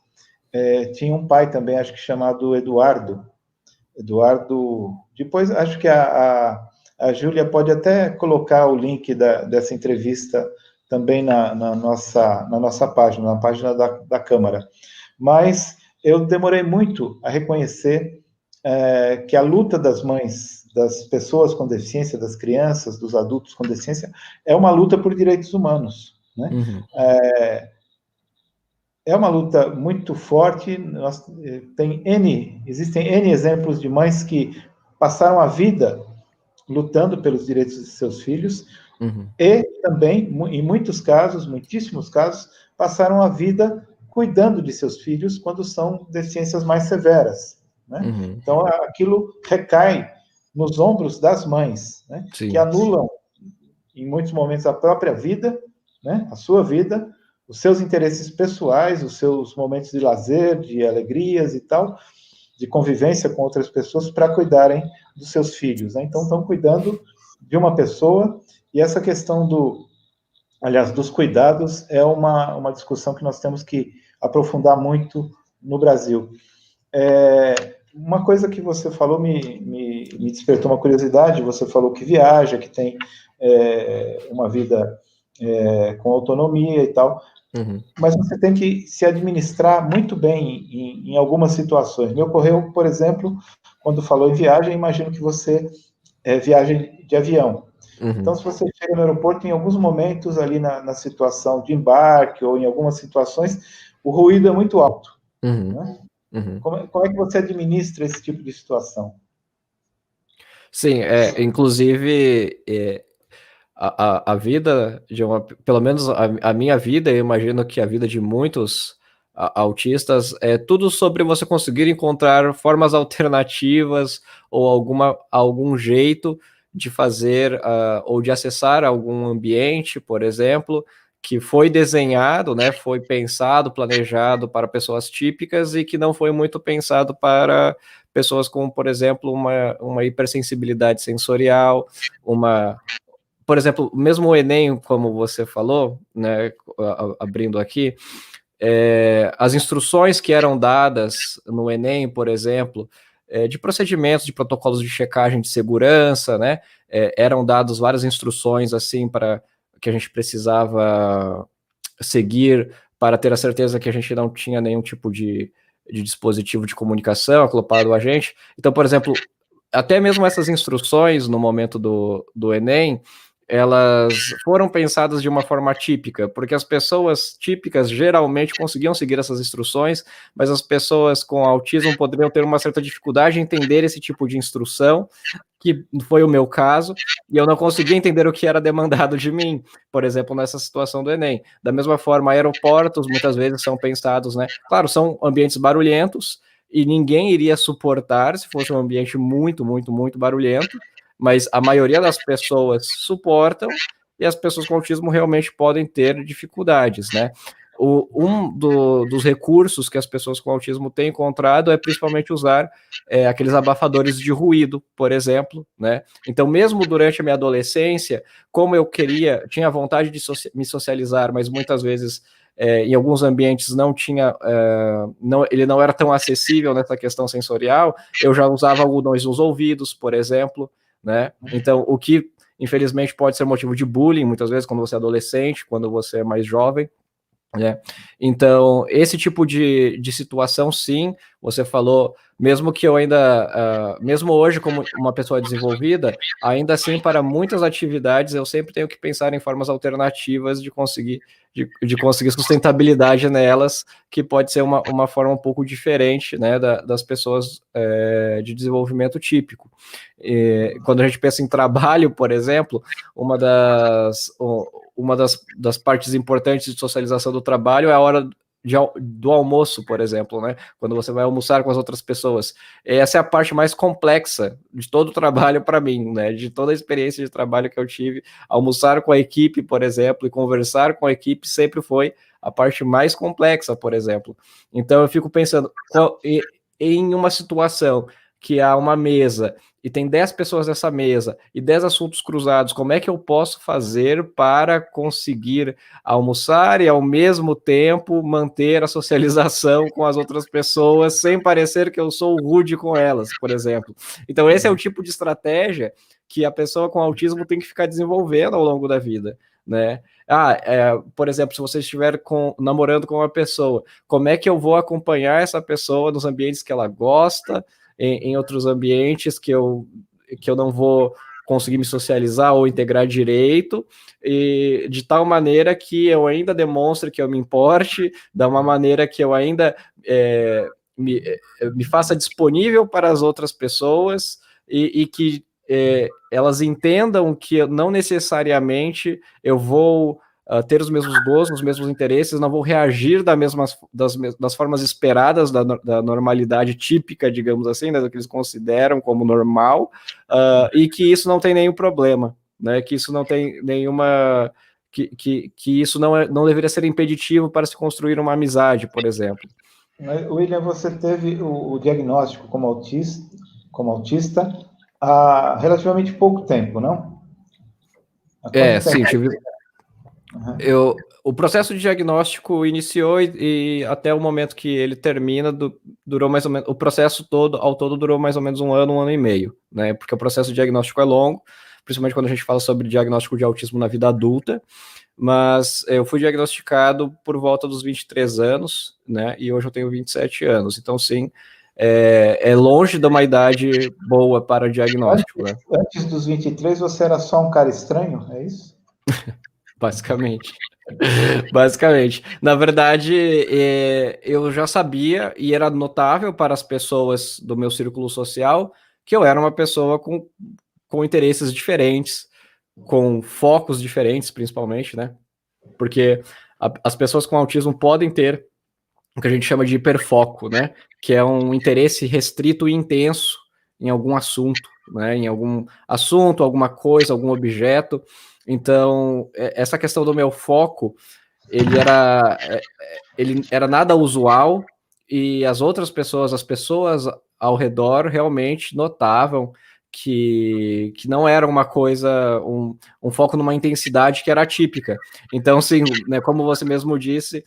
tinha um pai também, acho que chamado Eduardo. Depois acho que a Júlia pode até colocar o link dessa entrevista também na nossa página, na página da Câmara. Mas eu demorei muito a reconhecer que a luta das mães, das pessoas com deficiência, das crianças, dos adultos com deficiência, é uma luta por direitos humanos, né? Uhum. É uma luta muito forte. Existem N exemplos de mães que passaram a vida lutando pelos direitos de seus filhos, e também, em muitos casos, muitíssimos casos, passaram a vida cuidando de seus filhos quando são deficiências mais severas, né? Então, aquilo recai nos ombros das mães, né? Que anulam, em muitos momentos, a própria vida, né? A sua vida, os seus interesses pessoais, os seus momentos de lazer, de alegrias e tal, de convivência com outras pessoas, para cuidarem dos seus filhos, né? Então, estão cuidando de uma pessoa, e essa questão dos cuidados é uma discussão que nós temos que aprofundar muito no Brasil. Uma coisa que você falou me despertou uma curiosidade. Você falou que viaja, que tem uma vida com autonomia e tal, mas você tem que se administrar muito bem em algumas situações. Me ocorreu, por exemplo, quando falou em viagem, imagino que você viaja de avião. Então, se você chega no aeroporto, em alguns momentos ali na situação de embarque ou em algumas situações, o ruído é muito alto, né? Como é que você administra esse tipo de situação? Sim, inclusive a vida pelo menos a minha vida, eu imagino que a vida de muitos autistas é tudo sobre você conseguir encontrar formas alternativas ou algum jeito de fazer ou de acessar algum ambiente, por exemplo, que foi desenhado, né, foi pensado, planejado para pessoas típicas e que não foi muito pensado para pessoas com, por exemplo, uma hipersensibilidade sensorial, por exemplo, mesmo o Enem, como você falou, né, abrindo aqui, as instruções que eram dadas no Enem, por exemplo, de procedimentos, de protocolos de checagem de segurança, né? Eram dadas várias instruções assim para que a gente precisava seguir para ter a certeza que a gente não tinha nenhum tipo de dispositivo de comunicação acoplado a gente. Então, por exemplo, até mesmo essas instruções no momento do Enem, elas foram pensadas de uma forma típica, porque as pessoas típicas geralmente conseguiam seguir essas instruções, mas as pessoas com autismo poderiam ter uma certa dificuldade em entender esse tipo de instrução, que foi o meu caso, e eu não conseguia entender o que era demandado de mim, por exemplo, nessa situação do Enem. Da mesma forma, aeroportos muitas vezes são pensados, né? Claro, são ambientes barulhentos, e ninguém iria suportar se fosse um ambiente muito, muito, muito barulhento, mas a maioria das pessoas suportam, e as pessoas com autismo realmente podem ter dificuldades, né? Dos recursos que as pessoas com autismo têm encontrado é principalmente usar aqueles abafadores de ruído, por exemplo, né? Então, mesmo durante a minha adolescência, como eu tinha vontade de me socializar, mas muitas vezes em alguns ambientes não tinha, ele não era tão acessível nessa questão sensorial, eu já usava algodões nos ouvidos, por exemplo, né? Então, o que infelizmente pode ser motivo de bullying, muitas vezes quando você é adolescente, quando você é mais jovem, né? Então, esse tipo de situação, sim, você falou, mesmo que eu ainda, mesmo hoje como uma pessoa desenvolvida, ainda assim, para muitas atividades, eu sempre tenho que pensar em formas alternativas de conseguir sustentabilidade nelas, que pode ser uma forma um pouco diferente, né, das pessoas de desenvolvimento típico. Quando a gente pensa em trabalho, por exemplo, uma das partes importantes de socialização do trabalho é a hora do almoço, por exemplo, né? Quando você vai almoçar com as outras pessoas. Essa é a parte mais complexa de todo o trabalho para mim, né? De toda a experiência de trabalho que eu tive. Almoçar com a equipe, por exemplo, e conversar com a equipe sempre foi a parte mais complexa, por exemplo. Então eu fico pensando, em uma situação que há uma mesa e tem 10 pessoas nessa mesa e 10 assuntos cruzados, como é que eu posso fazer para conseguir almoçar e, ao mesmo tempo, manter a socialização com as outras pessoas sem parecer que eu sou rude com elas, por exemplo? Então, esse é o tipo de estratégia que a pessoa com autismo tem que ficar desenvolvendo ao longo da vida, né? Por exemplo, se você estiver namorando com uma pessoa, como é que eu vou acompanhar essa pessoa nos ambientes que ela gosta, em outros ambientes que eu não vou conseguir me socializar ou integrar direito, e de tal maneira que eu ainda demonstre que eu me importe, de uma maneira que eu ainda me faça disponível para as outras pessoas e que elas entendam que não necessariamente eu vou ter os mesmos gostos, os mesmos interesses, não vou reagir das formas esperadas da normalidade típica, digamos assim, né, do que eles consideram como normal, e que isso não tem nenhum problema, né, que isso não tem nenhuma... Que isso não deveria ser impeditivo para se construir uma amizade, por exemplo. William, você teve o diagnóstico como autista há relativamente pouco tempo, não? Sim, o processo de diagnóstico iniciou e até o momento que ele termina, durou mais ou menos, o processo ao todo durou mais ou menos um ano e meio, né? Porque o processo de diagnóstico é longo, principalmente quando a gente fala sobre diagnóstico de autismo na vida adulta, mas eu fui diagnosticado por volta dos 23 anos, né? E hoje eu tenho 27 anos, então sim, é longe de uma idade boa para diagnóstico, né? Antes dos 23, você era só um cara estranho, é isso? Basicamente. Basicamente. Na verdade, eu já sabia, e era notável para as pessoas do meu círculo social, que eu era uma pessoa com interesses diferentes, com focos diferentes, principalmente, né? Porque as pessoas com autismo podem ter o que a gente chama de hiperfoco, né? Que é um interesse restrito e intenso em algum assunto, né? Em algum assunto, alguma coisa, algum objeto. Então, essa questão do meu foco, ele era nada usual, e as pessoas ao redor realmente notavam que não era uma coisa, um foco numa intensidade que era atípica. Então, sim, né, como você mesmo disse,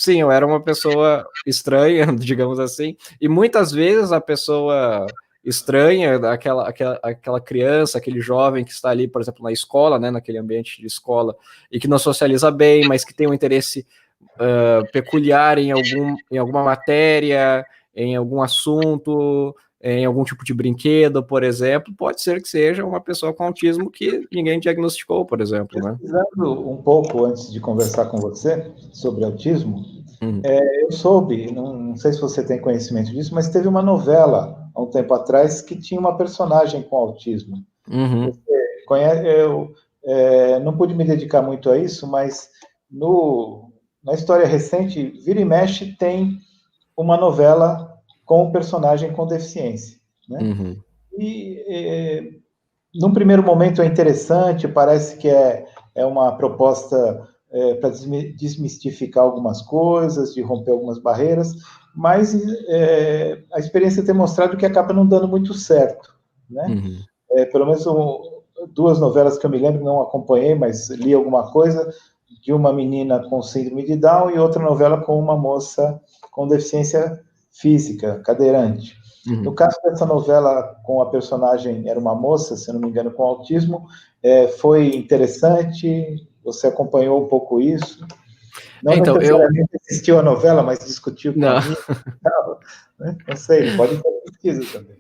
sim, eu era uma pessoa estranha, digamos assim, e muitas vezes a pessoa estranha, aquela criança, aquele jovem que está ali, por exemplo, na escola, né, naquele ambiente de escola, e que não socializa bem, mas que tem um interesse peculiar em alguma matéria, em algum assunto, em algum tipo de brinquedo, por exemplo, pode ser que seja uma pessoa com autismo que ninguém diagnosticou, por exemplo, né? Pesquisando um pouco antes de conversar com você sobre autismo, eu soube, não sei se você tem conhecimento disso, mas teve uma novela há um tempo atrás que tinha uma personagem com autismo. Uhum. Eu não pude me dedicar muito a isso, mas na história recente, vira e mexe, tem uma novela com um personagem com deficiência, né? Uhum. E, num primeiro momento é interessante, parece que é uma proposta para desmistificar algumas coisas, de romper algumas barreiras, mas a experiência tem mostrado que acaba não dando muito certo, né? Uhum. Pelo menos duas novelas que eu me lembro, não acompanhei, mas li alguma coisa, de uma menina com síndrome de Down e outra novela com uma moça com deficiência física, cadeirante. Uhum. No caso dessa novela, com a personagem, era uma moça, se não me engano, com autismo, foi interessante, você acompanhou um pouco isso? Não Então, necessariamente assistiu a novela, mas discutiu com não. a minha, né? Não sei, pode ter pesquisa também.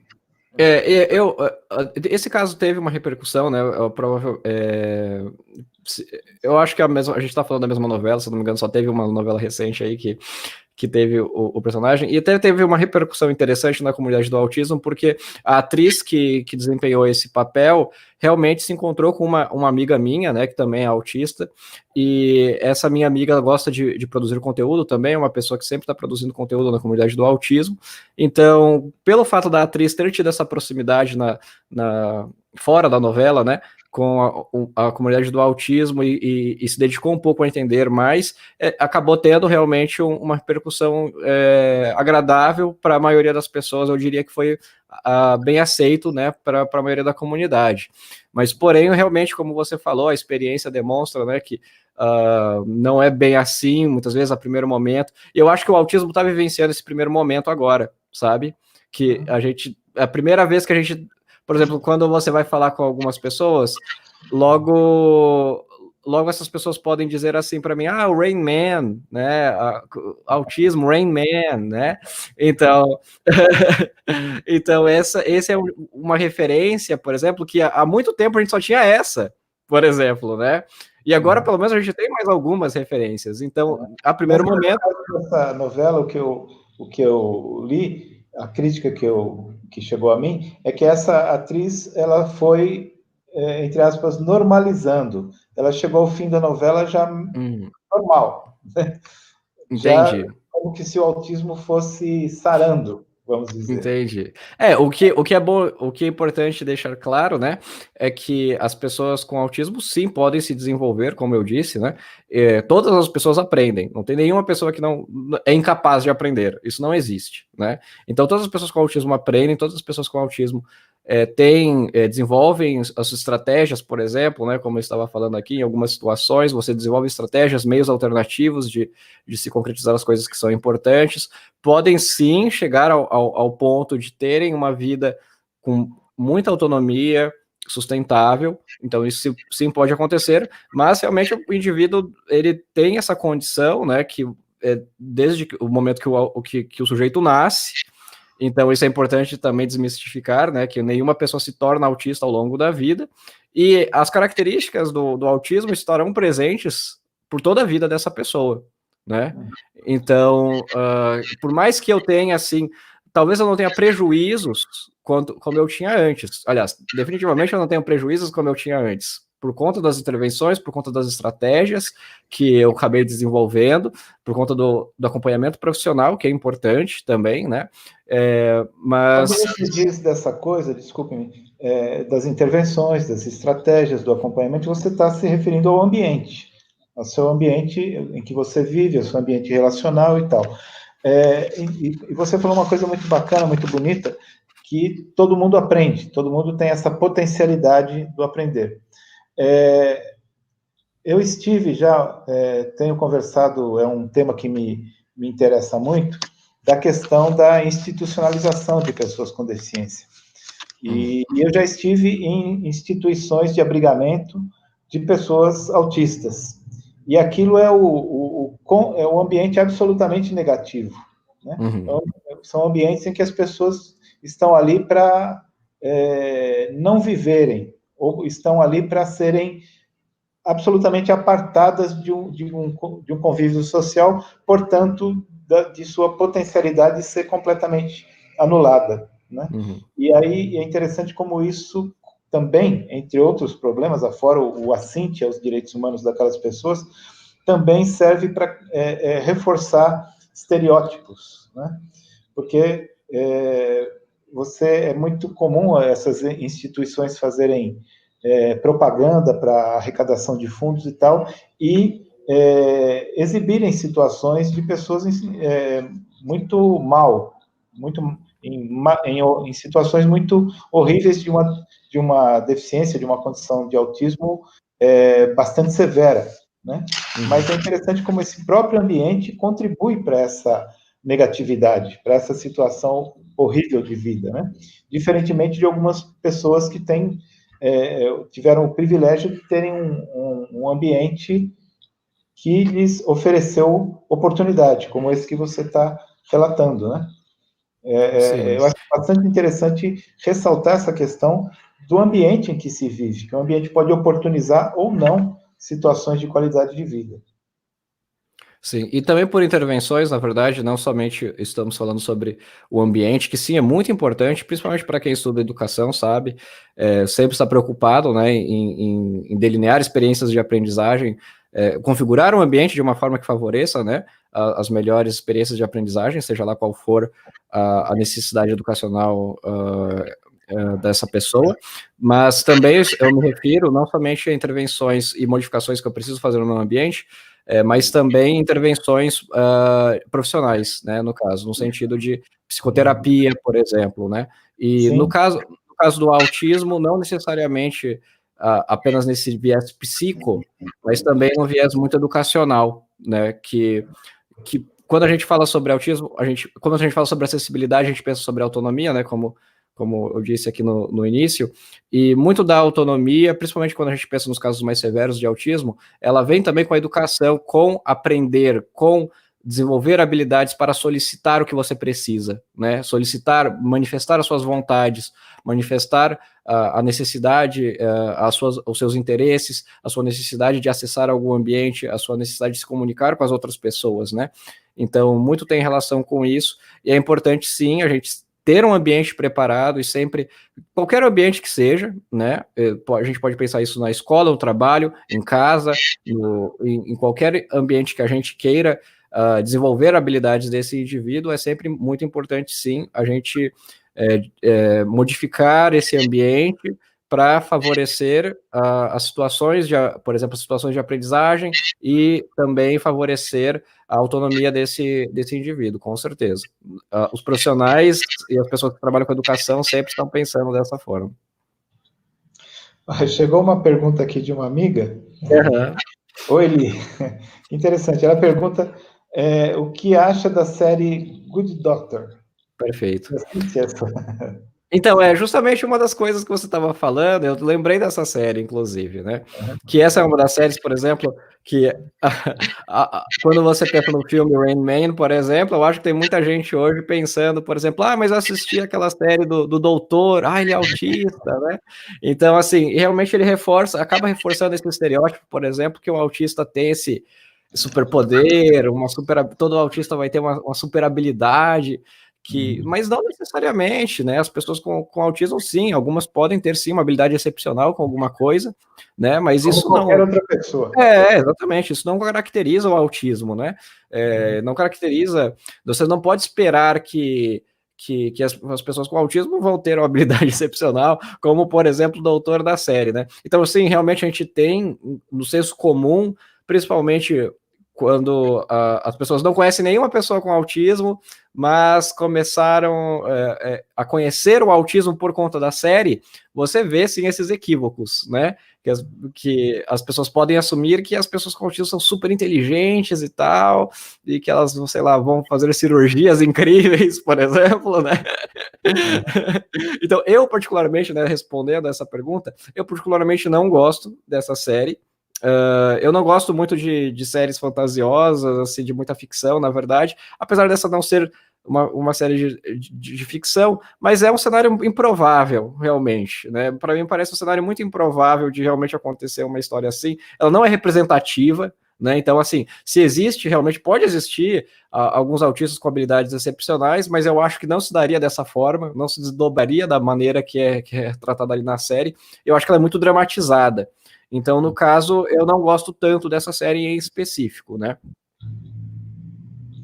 Esse caso teve uma repercussão, né? Eu acho que a gente está falando da mesma novela, se não me engano, só teve uma novela recente aí que teve o personagem, e até teve uma repercussão interessante na comunidade do autismo, porque a atriz que desempenhou esse papel realmente se encontrou com uma amiga minha, né, que também é autista, e essa minha amiga gosta de produzir conteúdo também, é uma pessoa que sempre está produzindo conteúdo na comunidade do autismo, então, pelo fato da atriz ter tido essa proximidade fora da novela, né, com a comunidade do autismo e se dedicou um pouco a entender mais, acabou tendo realmente uma repercussão agradável para a maioria das pessoas, eu diria que foi bem aceito, né, para a maioria da comunidade. Mas, porém, realmente, como você falou, a experiência demonstra, né, que não é bem assim, muitas vezes, a primeiro momento, e eu acho que o autismo está vivenciando esse primeiro momento agora, sabe? Que a primeira vez que a gente, por exemplo, quando você vai falar com algumas pessoas, logo essas pessoas podem dizer assim para mim, o Rain Man, né, autismo, Rain Man, né, então, então essa é uma referência, por exemplo, que há muito tempo a gente só tinha essa, por exemplo, né, e agora pelo menos a gente tem mais algumas referências, então, a primeiro momento... Essa novela, o que eu li, a crítica que chegou a mim, é que essa atriz, ela foi, entre aspas, normalizando. Ela chegou ao fim da novela já normal. Né? Já como que se o autismo fosse sarando, vamos dizer. Entendi. O que é bom, o que é importante deixar claro, né, é que as pessoas com autismo sim podem se desenvolver, como eu disse, né, todas as pessoas aprendem, não tem nenhuma pessoa que não é incapaz de aprender, isso não existe, né, então todas as pessoas com autismo aprendem, todas as pessoas com autismo desenvolvem as estratégias, por exemplo, né, como eu estava falando aqui, em algumas situações você desenvolve estratégias, meios alternativos de se concretizar as coisas que são importantes, podem sim chegar ao ponto de terem uma vida com muita autonomia, sustentável, então isso sim pode acontecer, mas realmente o indivíduo ele tem essa condição, né, que desde o momento que o sujeito nasce. Então, isso é importante também desmistificar, né, que nenhuma pessoa se torna autista ao longo da vida, e as características do autismo estarão presentes por toda a vida dessa pessoa, né? Então, por mais que eu tenha, assim, talvez eu não tenha prejuízos como eu tinha antes, aliás, definitivamente eu não tenho prejuízos como eu tinha antes, por conta das intervenções, por conta das estratégias que eu acabei desenvolvendo, por conta do acompanhamento profissional, que é importante também, né? Mas... Quando você diz dessa coisa, desculpe-me, das intervenções, das estratégias, do acompanhamento, você está se referindo ao ambiente, ao seu ambiente em que você vive, ao seu ambiente relacional e tal. E você falou uma coisa muito bacana, muito bonita, que todo mundo aprende, todo mundo tem essa potencialidade do aprender. Eu estive já, tenho conversado, é um tema que me interessa muito, da questão da institucionalização de pessoas com deficiência. E eu já estive em instituições de abrigamento de pessoas autistas. E aquilo é o ambiente absolutamente negativo, né? Então, são ambientes em que as pessoas estão ali para não viverem, ou estão ali para serem absolutamente apartadas de um convívio social, portanto, de sua potencialidade de ser completamente anulada, né? E aí é interessante como isso também, entre outros problemas, afora o assinte aos direitos humanos daquelas pessoas, também serve para reforçar estereótipos, né? Porque é muito comum essas instituições fazerem propaganda para arrecadação de fundos e tal, e exibirem situações de pessoas muito mal, em situações muito horríveis de uma deficiência, de uma condição de autismo bastante severa, né? Mas é interessante como esse próprio ambiente contribui para essa negatividade, para essa situação horrível de vida, né? Diferentemente de algumas pessoas que tiveram o privilégio de terem um ambiente que lhes ofereceu oportunidade, como esse que você está relatando, né? Eu acho bastante interessante ressaltar essa questão do ambiente em que se vive, que o ambiente pode oportunizar ou não situações de qualidade de vida. Sim, e também por intervenções, na verdade, não somente estamos falando sobre o ambiente, que sim, é muito importante, principalmente para quem estuda educação, sabe, sempre está preocupado, né, em delinear experiências de aprendizagem, configurar um ambiente de uma forma que favoreça, né, as melhores experiências de aprendizagem, seja lá qual for a necessidade educacional dessa pessoa, mas também eu me refiro não somente a intervenções e modificações que eu preciso fazer no meu ambiente, mas também intervenções profissionais, né, no caso, no sentido de psicoterapia, por exemplo, né, e Sim. no caso do autismo, não necessariamente apenas nesse viés psico, mas também no viés muito educacional, né, que quando a gente fala sobre autismo, quando a gente fala sobre acessibilidade, a gente pensa sobre autonomia, né, como eu disse aqui no início, e muito da autonomia, principalmente quando a gente pensa nos casos mais severos de autismo, ela vem também com a educação, com aprender, com desenvolver habilidades para solicitar o que você precisa, né? Solicitar, manifestar as suas vontades, manifestar a necessidade, os seus interesses, a sua necessidade de acessar algum ambiente, a sua necessidade de se comunicar com as outras pessoas, né? Então, muito tem relação com isso, e é importante, sim, a gente ter um ambiente preparado e sempre, qualquer ambiente que seja, né, a gente pode pensar isso na escola, no trabalho, em casa, em qualquer ambiente que a gente queira desenvolver habilidades desse indivíduo, é sempre muito importante, sim, a gente modificar esse ambiente para favorecer as situações, por exemplo, situações de aprendizagem e também favorecer a autonomia desse indivíduo, com certeza. Os profissionais e as pessoas que trabalham com educação sempre estão pensando dessa forma. Chegou uma pergunta aqui de uma amiga. Uhum. Oi, Eli. Interessante. Ela pergunta o que acha da série Good Doctor. Perfeito. Assiste essa. Então, é justamente uma das coisas que você estava falando, eu lembrei dessa série, inclusive, né? Que essa é uma das séries, por exemplo, que quando você pensa no filme Rain Man, por exemplo, eu acho que tem muita gente hoje pensando, por exemplo, mas eu assisti aquela série do doutor, ele é autista, né? Então, assim, realmente ele acaba reforçando esse estereótipo, por exemplo, que o autista tem esse superpoder, todo autista vai ter uma super habilidade, mas não necessariamente, né? As pessoas com autismo, sim, algumas podem ter sim uma habilidade excepcional com alguma coisa, né? Mas Como isso qualquer não. outra pessoa. Exatamente, isso não caracteriza o autismo, né? Não caracteriza. Você não pode esperar que as pessoas com autismo vão ter uma habilidade excepcional, como, por exemplo, o doutor da série, né? Então, sim, realmente a gente tem no senso comum, principalmente quando as pessoas não conhecem nenhuma pessoa com autismo, mas começaram a conhecer o autismo por conta da série, você vê, sim, esses equívocos, né? Que as pessoas podem assumir que as pessoas com autismo são super inteligentes e tal, e que elas, sei lá, vão fazer cirurgias incríveis, por exemplo, né? Então, eu particularmente, né, respondendo essa pergunta, eu particularmente não gosto dessa série. Eu não gosto muito de séries fantasiosas, assim, de muita ficção, na verdade, apesar dessa não ser uma série de ficção, mas é um cenário improvável, realmente, né? Para mim parece um cenário muito improvável de realmente acontecer uma história assim. Ela não é representativa, né? Então, assim, se existe, realmente pode existir alguns autistas com habilidades excepcionais, mas eu acho que não se daria dessa forma, não se desdobraria da maneira que é tratada ali na série. Eu acho que ela é muito dramatizada. Então, no caso, eu não gosto tanto dessa série em específico, né?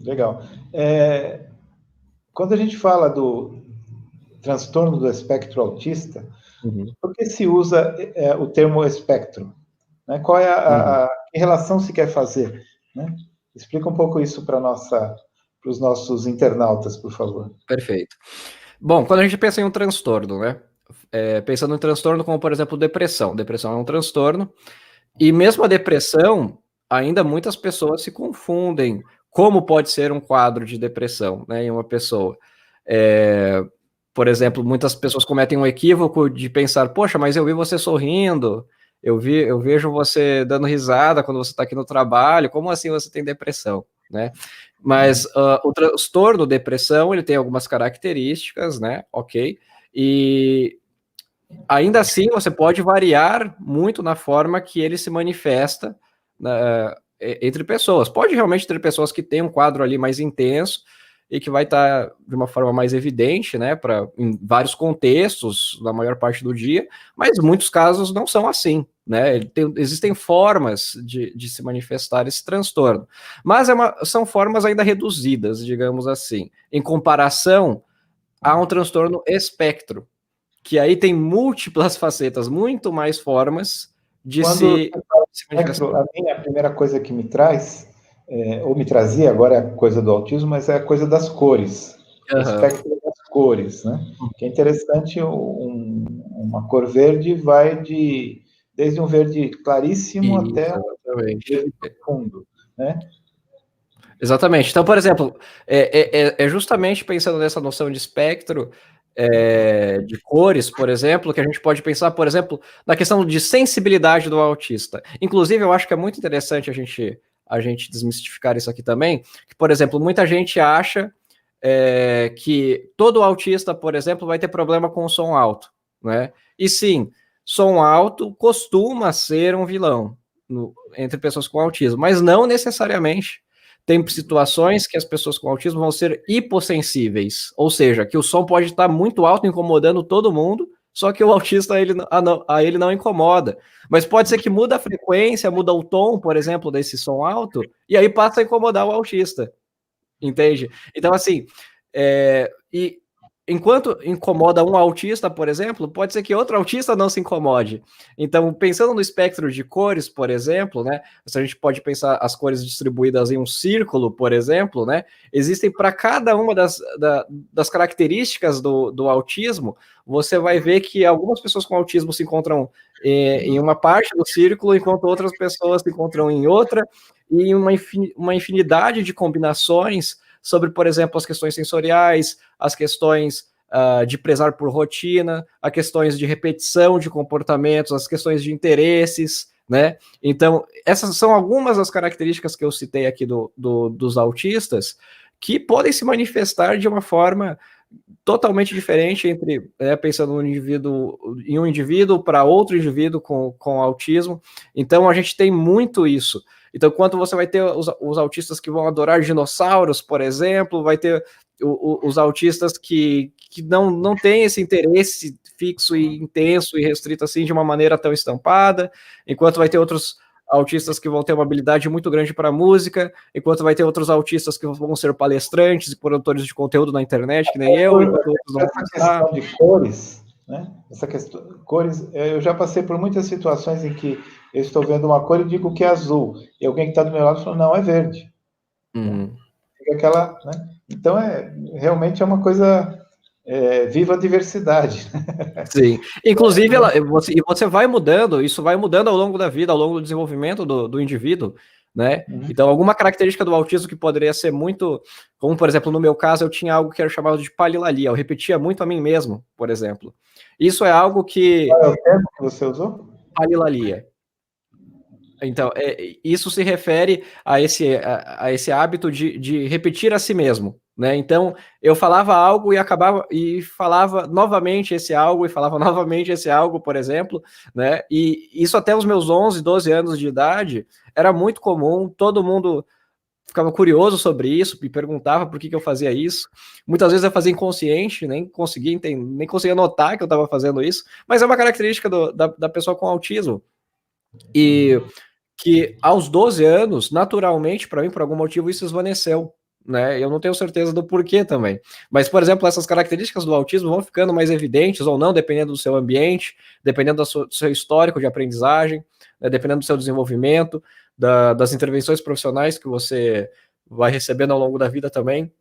Legal. Quando a gente fala do transtorno do espectro autista, por que se usa o termo espectro? Né? Qual é que relação se quer fazer? Né? Explica um pouco isso para os nossos internautas, por favor. Perfeito. Bom, quando a gente pensa em um transtorno, né? Pensando em transtorno como, por exemplo, depressão. Depressão é um transtorno, e mesmo a depressão, ainda muitas pessoas se confundem como pode ser um quadro de depressão, né, em uma pessoa. Por exemplo, muitas pessoas cometem um equívoco de pensar, poxa, mas eu vi você sorrindo, eu vejo você dando risada quando você está aqui no trabalho, como assim você tem depressão, né? Mas o transtorno depressão, ele tem algumas características, né, ok? E ainda assim, você pode variar muito na forma que ele se manifesta entre pessoas. Pode realmente ter pessoas que têm um quadro ali mais intenso e que vai estar de uma forma mais evidente, né, em vários contextos, na maior parte do dia, mas muitos casos não são assim, né? Existem formas de se manifestar esse transtorno, mas são formas ainda reduzidas, digamos assim, em comparação a um transtorno espectro, que aí tem múltiplas facetas, muito mais formas de se manifestar. A primeira coisa que me traz, ou me trazia, agora é a coisa do autismo, mas é a coisa das cores, o espectro das cores, né? Que é interessante, uma cor verde vai desde um verde claríssimo até um verde profundo, né? Exatamente. Então, por exemplo, justamente pensando nessa noção de espectro, de cores, por exemplo, que a gente pode pensar, por exemplo, na questão de sensibilidade do autista. Inclusive, eu acho que é muito interessante a gente desmistificar isso aqui também, que, por exemplo, muita gente acha que todo autista, por exemplo, vai ter problema com o som alto, né? E sim, som alto costuma ser um vilão entre pessoas com autismo, mas não necessariamente. Tem situações que as pessoas com autismo vão ser hipossensíveis, ou seja, que o som pode estar muito alto, incomodando todo mundo, só que o autista a ele não incomoda. Mas pode ser que muda a frequência, muda o tom, por exemplo, desse som alto, e aí passa a incomodar o autista. Entende? Então, assim, e enquanto incomoda um autista, por exemplo, pode ser que outro autista não se incomode. Então, pensando no espectro de cores, por exemplo, né, se a gente pode pensar as cores distribuídas em um círculo, por exemplo, né, existem para cada uma das características do autismo, você vai ver que algumas pessoas com autismo se encontram em uma parte do círculo, enquanto outras pessoas se encontram em outra, e uma infinidade de combinações sobre, por exemplo, as questões sensoriais, as questões de prezar por rotina, as questões de repetição de comportamentos, as questões de interesses, né? Então, essas são algumas das características que eu citei aqui dos autistas, que podem se manifestar de uma forma totalmente diferente entre, pensando em um indivíduo para outro indivíduo com autismo. Então, a gente tem muito isso. Então, quando você vai ter os autistas que vão adorar dinossauros, por exemplo, vai ter os autistas que não têm esse interesse fixo e intenso e restrito assim de uma maneira tão estampada, enquanto vai ter outros autistas que vão ter uma habilidade muito grande para música, enquanto vai ter outros autistas que vão ser palestrantes e produtores de conteúdo na internet, que nem eu. Essa questão de cores né? Essa questão, cores, eu já passei por muitas situações em que eu estou vendo uma cor e digo que é azul, e alguém que está do meu lado falou, não, é verde. Uhum. Fica aquela, né? Então, realmente é uma coisa, viva a diversidade. Sim. Inclusive, você vai mudando, isso vai mudando ao longo da vida, ao longo do desenvolvimento do indivíduo, né? Então, alguma característica do autismo que poderia ser muito, como, por exemplo, no meu caso, eu tinha algo que era chamado de palilalia, eu repetia muito a mim mesmo, por exemplo. Isso é algo que... Qual é o termo que você usou? Palilalia. Então, isso se refere a esse hábito de repetir a si mesmo, né? Então, eu falava algo e falava novamente esse algo, e falava novamente esse algo, por exemplo, né? E isso até os meus 11, 12 anos de idade era muito comum, todo mundo ficava curioso sobre isso, me perguntava por que eu fazia isso. Muitas vezes eu fazia inconsciente, nem conseguia notar que eu estava fazendo isso, mas é uma característica da pessoa com autismo. E que aos 12 anos, naturalmente, para mim, por algum motivo, isso esvaneceu, né? Eu não tenho certeza do porquê também. Mas, por exemplo, essas características do autismo vão ficando mais evidentes ou não, dependendo do seu ambiente, dependendo do seu histórico de aprendizagem, né? Dependendo do seu desenvolvimento, das intervenções profissionais que você vai recebendo ao longo da vida também.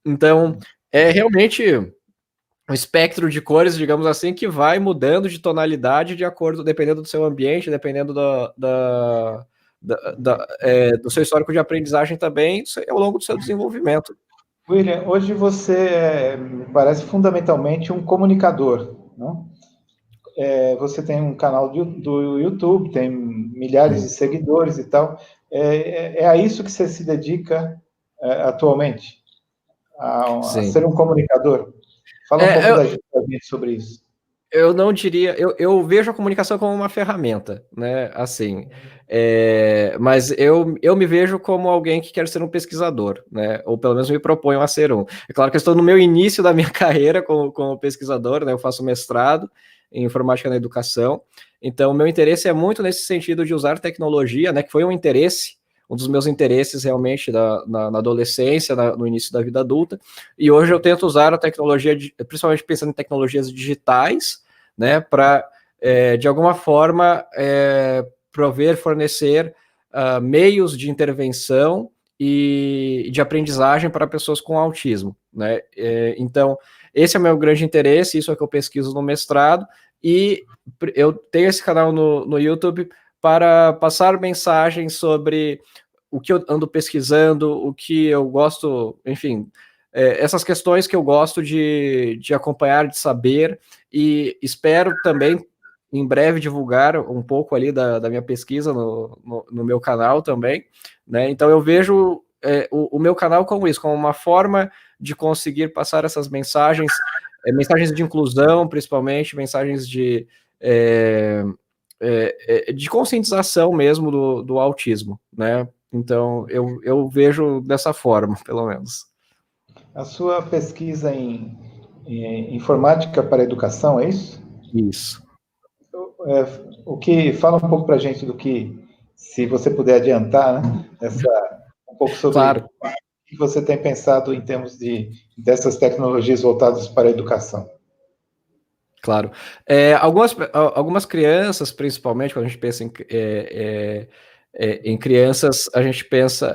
Então, é realmente um espectro de cores, digamos assim, que vai mudando de tonalidade de acordo, dependendo do seu ambiente, dependendo do seu histórico de aprendizagem também, ao longo do seu desenvolvimento. William, hoje você me parece fundamentalmente um comunicador, não? Você tem um canal do YouTube, tem milhares de seguidores e tal. É a isso que você se dedica atualmente? A ser um comunicador? Fala um pouco da gente sobre isso. Eu não diria, eu vejo a comunicação como uma ferramenta, né, assim, mas eu me vejo como alguém que quer ser um pesquisador, né, ou pelo menos me proponho a ser um. É claro que eu estou no meu início da minha carreira como pesquisador, né, eu faço mestrado em informática na educação, então meu interesse é muito nesse sentido de usar tecnologia, né, que foi um dos meus interesses realmente na adolescência, no início da vida adulta, e hoje eu tento usar a tecnologia, principalmente pensando em tecnologias digitais, né, para, de alguma forma, fornecer meios de intervenção e de aprendizagem para pessoas com autismo, né? Então, esse é o meu grande interesse, isso é o que eu pesquiso no mestrado, e eu tenho esse canal no YouTube para passar mensagens sobre o que eu ando pesquisando, o que eu gosto, enfim, essas questões que eu gosto de acompanhar, de saber, e espero também em breve divulgar um pouco ali da minha pesquisa no meu canal também, né? Então eu vejo o meu canal como isso, como uma forma de conseguir passar essas mensagens, mensagens de inclusão, principalmente, mensagens de conscientização mesmo do autismo, né? Então, eu vejo dessa forma, pelo menos. A sua pesquisa em informática para a educação, é isso? Isso. O que fala um pouco para a gente do que, se você puder adiantar, né, um pouco sobre claro. o que você tem pensado em termos dessas tecnologias voltadas para a educação. Claro. Algumas crianças, principalmente, quando a gente pensa em crianças, a gente pensa...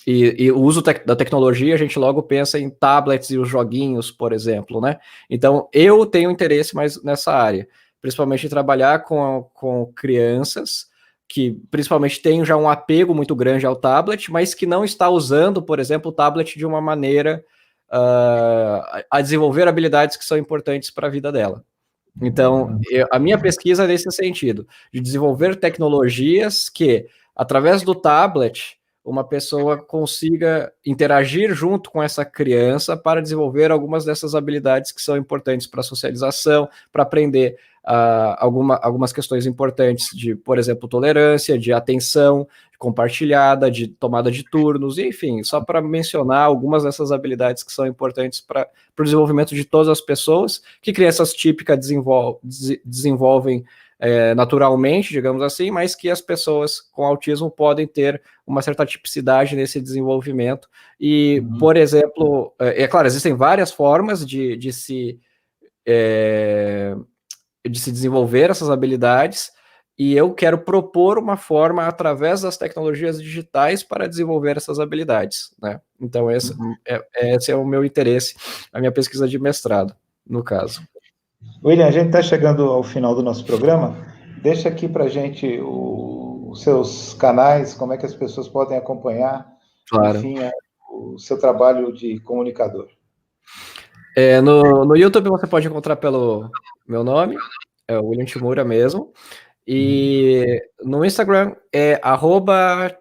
E o uso da tecnologia, a gente logo pensa em tablets e os joguinhos, por exemplo, né? Então, eu tenho interesse mais nessa área, principalmente em trabalhar com crianças que, principalmente, têm já um apego muito grande ao tablet, mas que não está usando, por exemplo, o tablet de uma maneira a desenvolver habilidades que são importantes para a vida dela. Então, a minha pesquisa é nesse sentido, de desenvolver tecnologias que, através do tablet, uma pessoa consiga interagir junto com essa criança para desenvolver algumas dessas habilidades que são importantes para a socialização, para aprender algumas questões importantes de, por exemplo, tolerância, de atenção compartilhada, de tomada de turnos, enfim, só para mencionar algumas dessas habilidades que são importantes para o desenvolvimento de todas as pessoas, que crianças típicas desenvolvem naturalmente, digamos assim, mas que as pessoas com autismo podem ter uma certa tipicidade nesse desenvolvimento. E, por exemplo, claro, existem várias formas de se de se desenvolver essas habilidades, e eu quero propor uma forma através das tecnologias digitais para desenvolver essas habilidades, né? Então esse é o meu interesse, a minha pesquisa de mestrado, no caso. William, a gente está chegando ao final do nosso programa. Deixa aqui para a gente os seus canais, como é que as pessoas podem acompanhar, Claro. enfim, o seu trabalho de comunicador. No YouTube você pode encontrar pelo meu nome, é o William Timura mesmo, e no Instagram é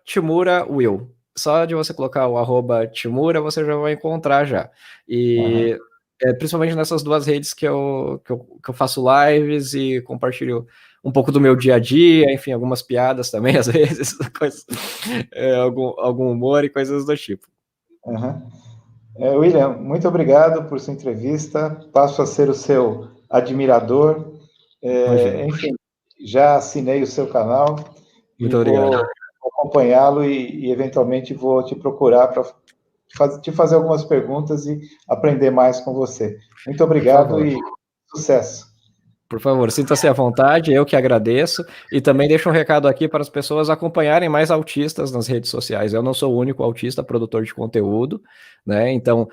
@TimuraWill. Só de você colocar o @Timura, você já vai encontrar já. E principalmente nessas duas redes que eu faço lives e compartilho um pouco do meu dia a dia, enfim, algumas piadas também, às vezes, algum humor e coisas do tipo. William, muito obrigado por sua entrevista. Passo a ser o seu admirador. Enfim, já assinei o seu canal. Muito obrigado. Vou acompanhá-lo e eventualmente vou te procurar para te fazer algumas perguntas e aprender mais com você. Muito obrigado e sucesso. Por favor, sinta-se à vontade, eu que agradeço, e também deixo um recado aqui para as pessoas acompanharem mais autistas nas redes sociais. Eu não sou o único autista produtor de conteúdo, né? Então,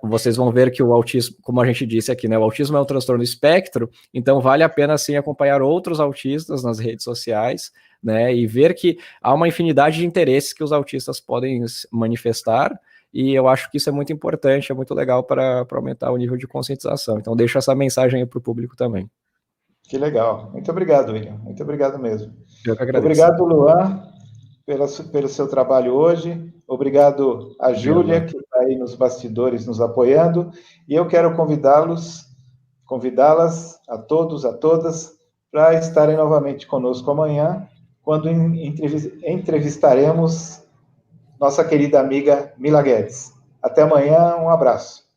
vocês vão ver que o autismo, como a gente disse aqui, né? O autismo é um transtorno espectro, então vale a pena sim acompanhar outros autistas nas redes sociais, né? E ver que há uma infinidade de interesses que os autistas podem manifestar. E eu acho que isso é muito importante, é muito legal para aumentar o nível de conscientização. Então, deixo essa mensagem aí para o público também. Que legal. Muito obrigado, William. Muito obrigado mesmo. Eu que agradeço. Obrigado, Luan, pelo seu trabalho hoje. Obrigado a Júlia, que está aí nos bastidores nos apoiando. E eu quero convidá-las a todos, a todas, para estarem novamente conosco amanhã, quando entrevistaremos nossa querida amiga Mila Guedes. Até amanhã, um abraço.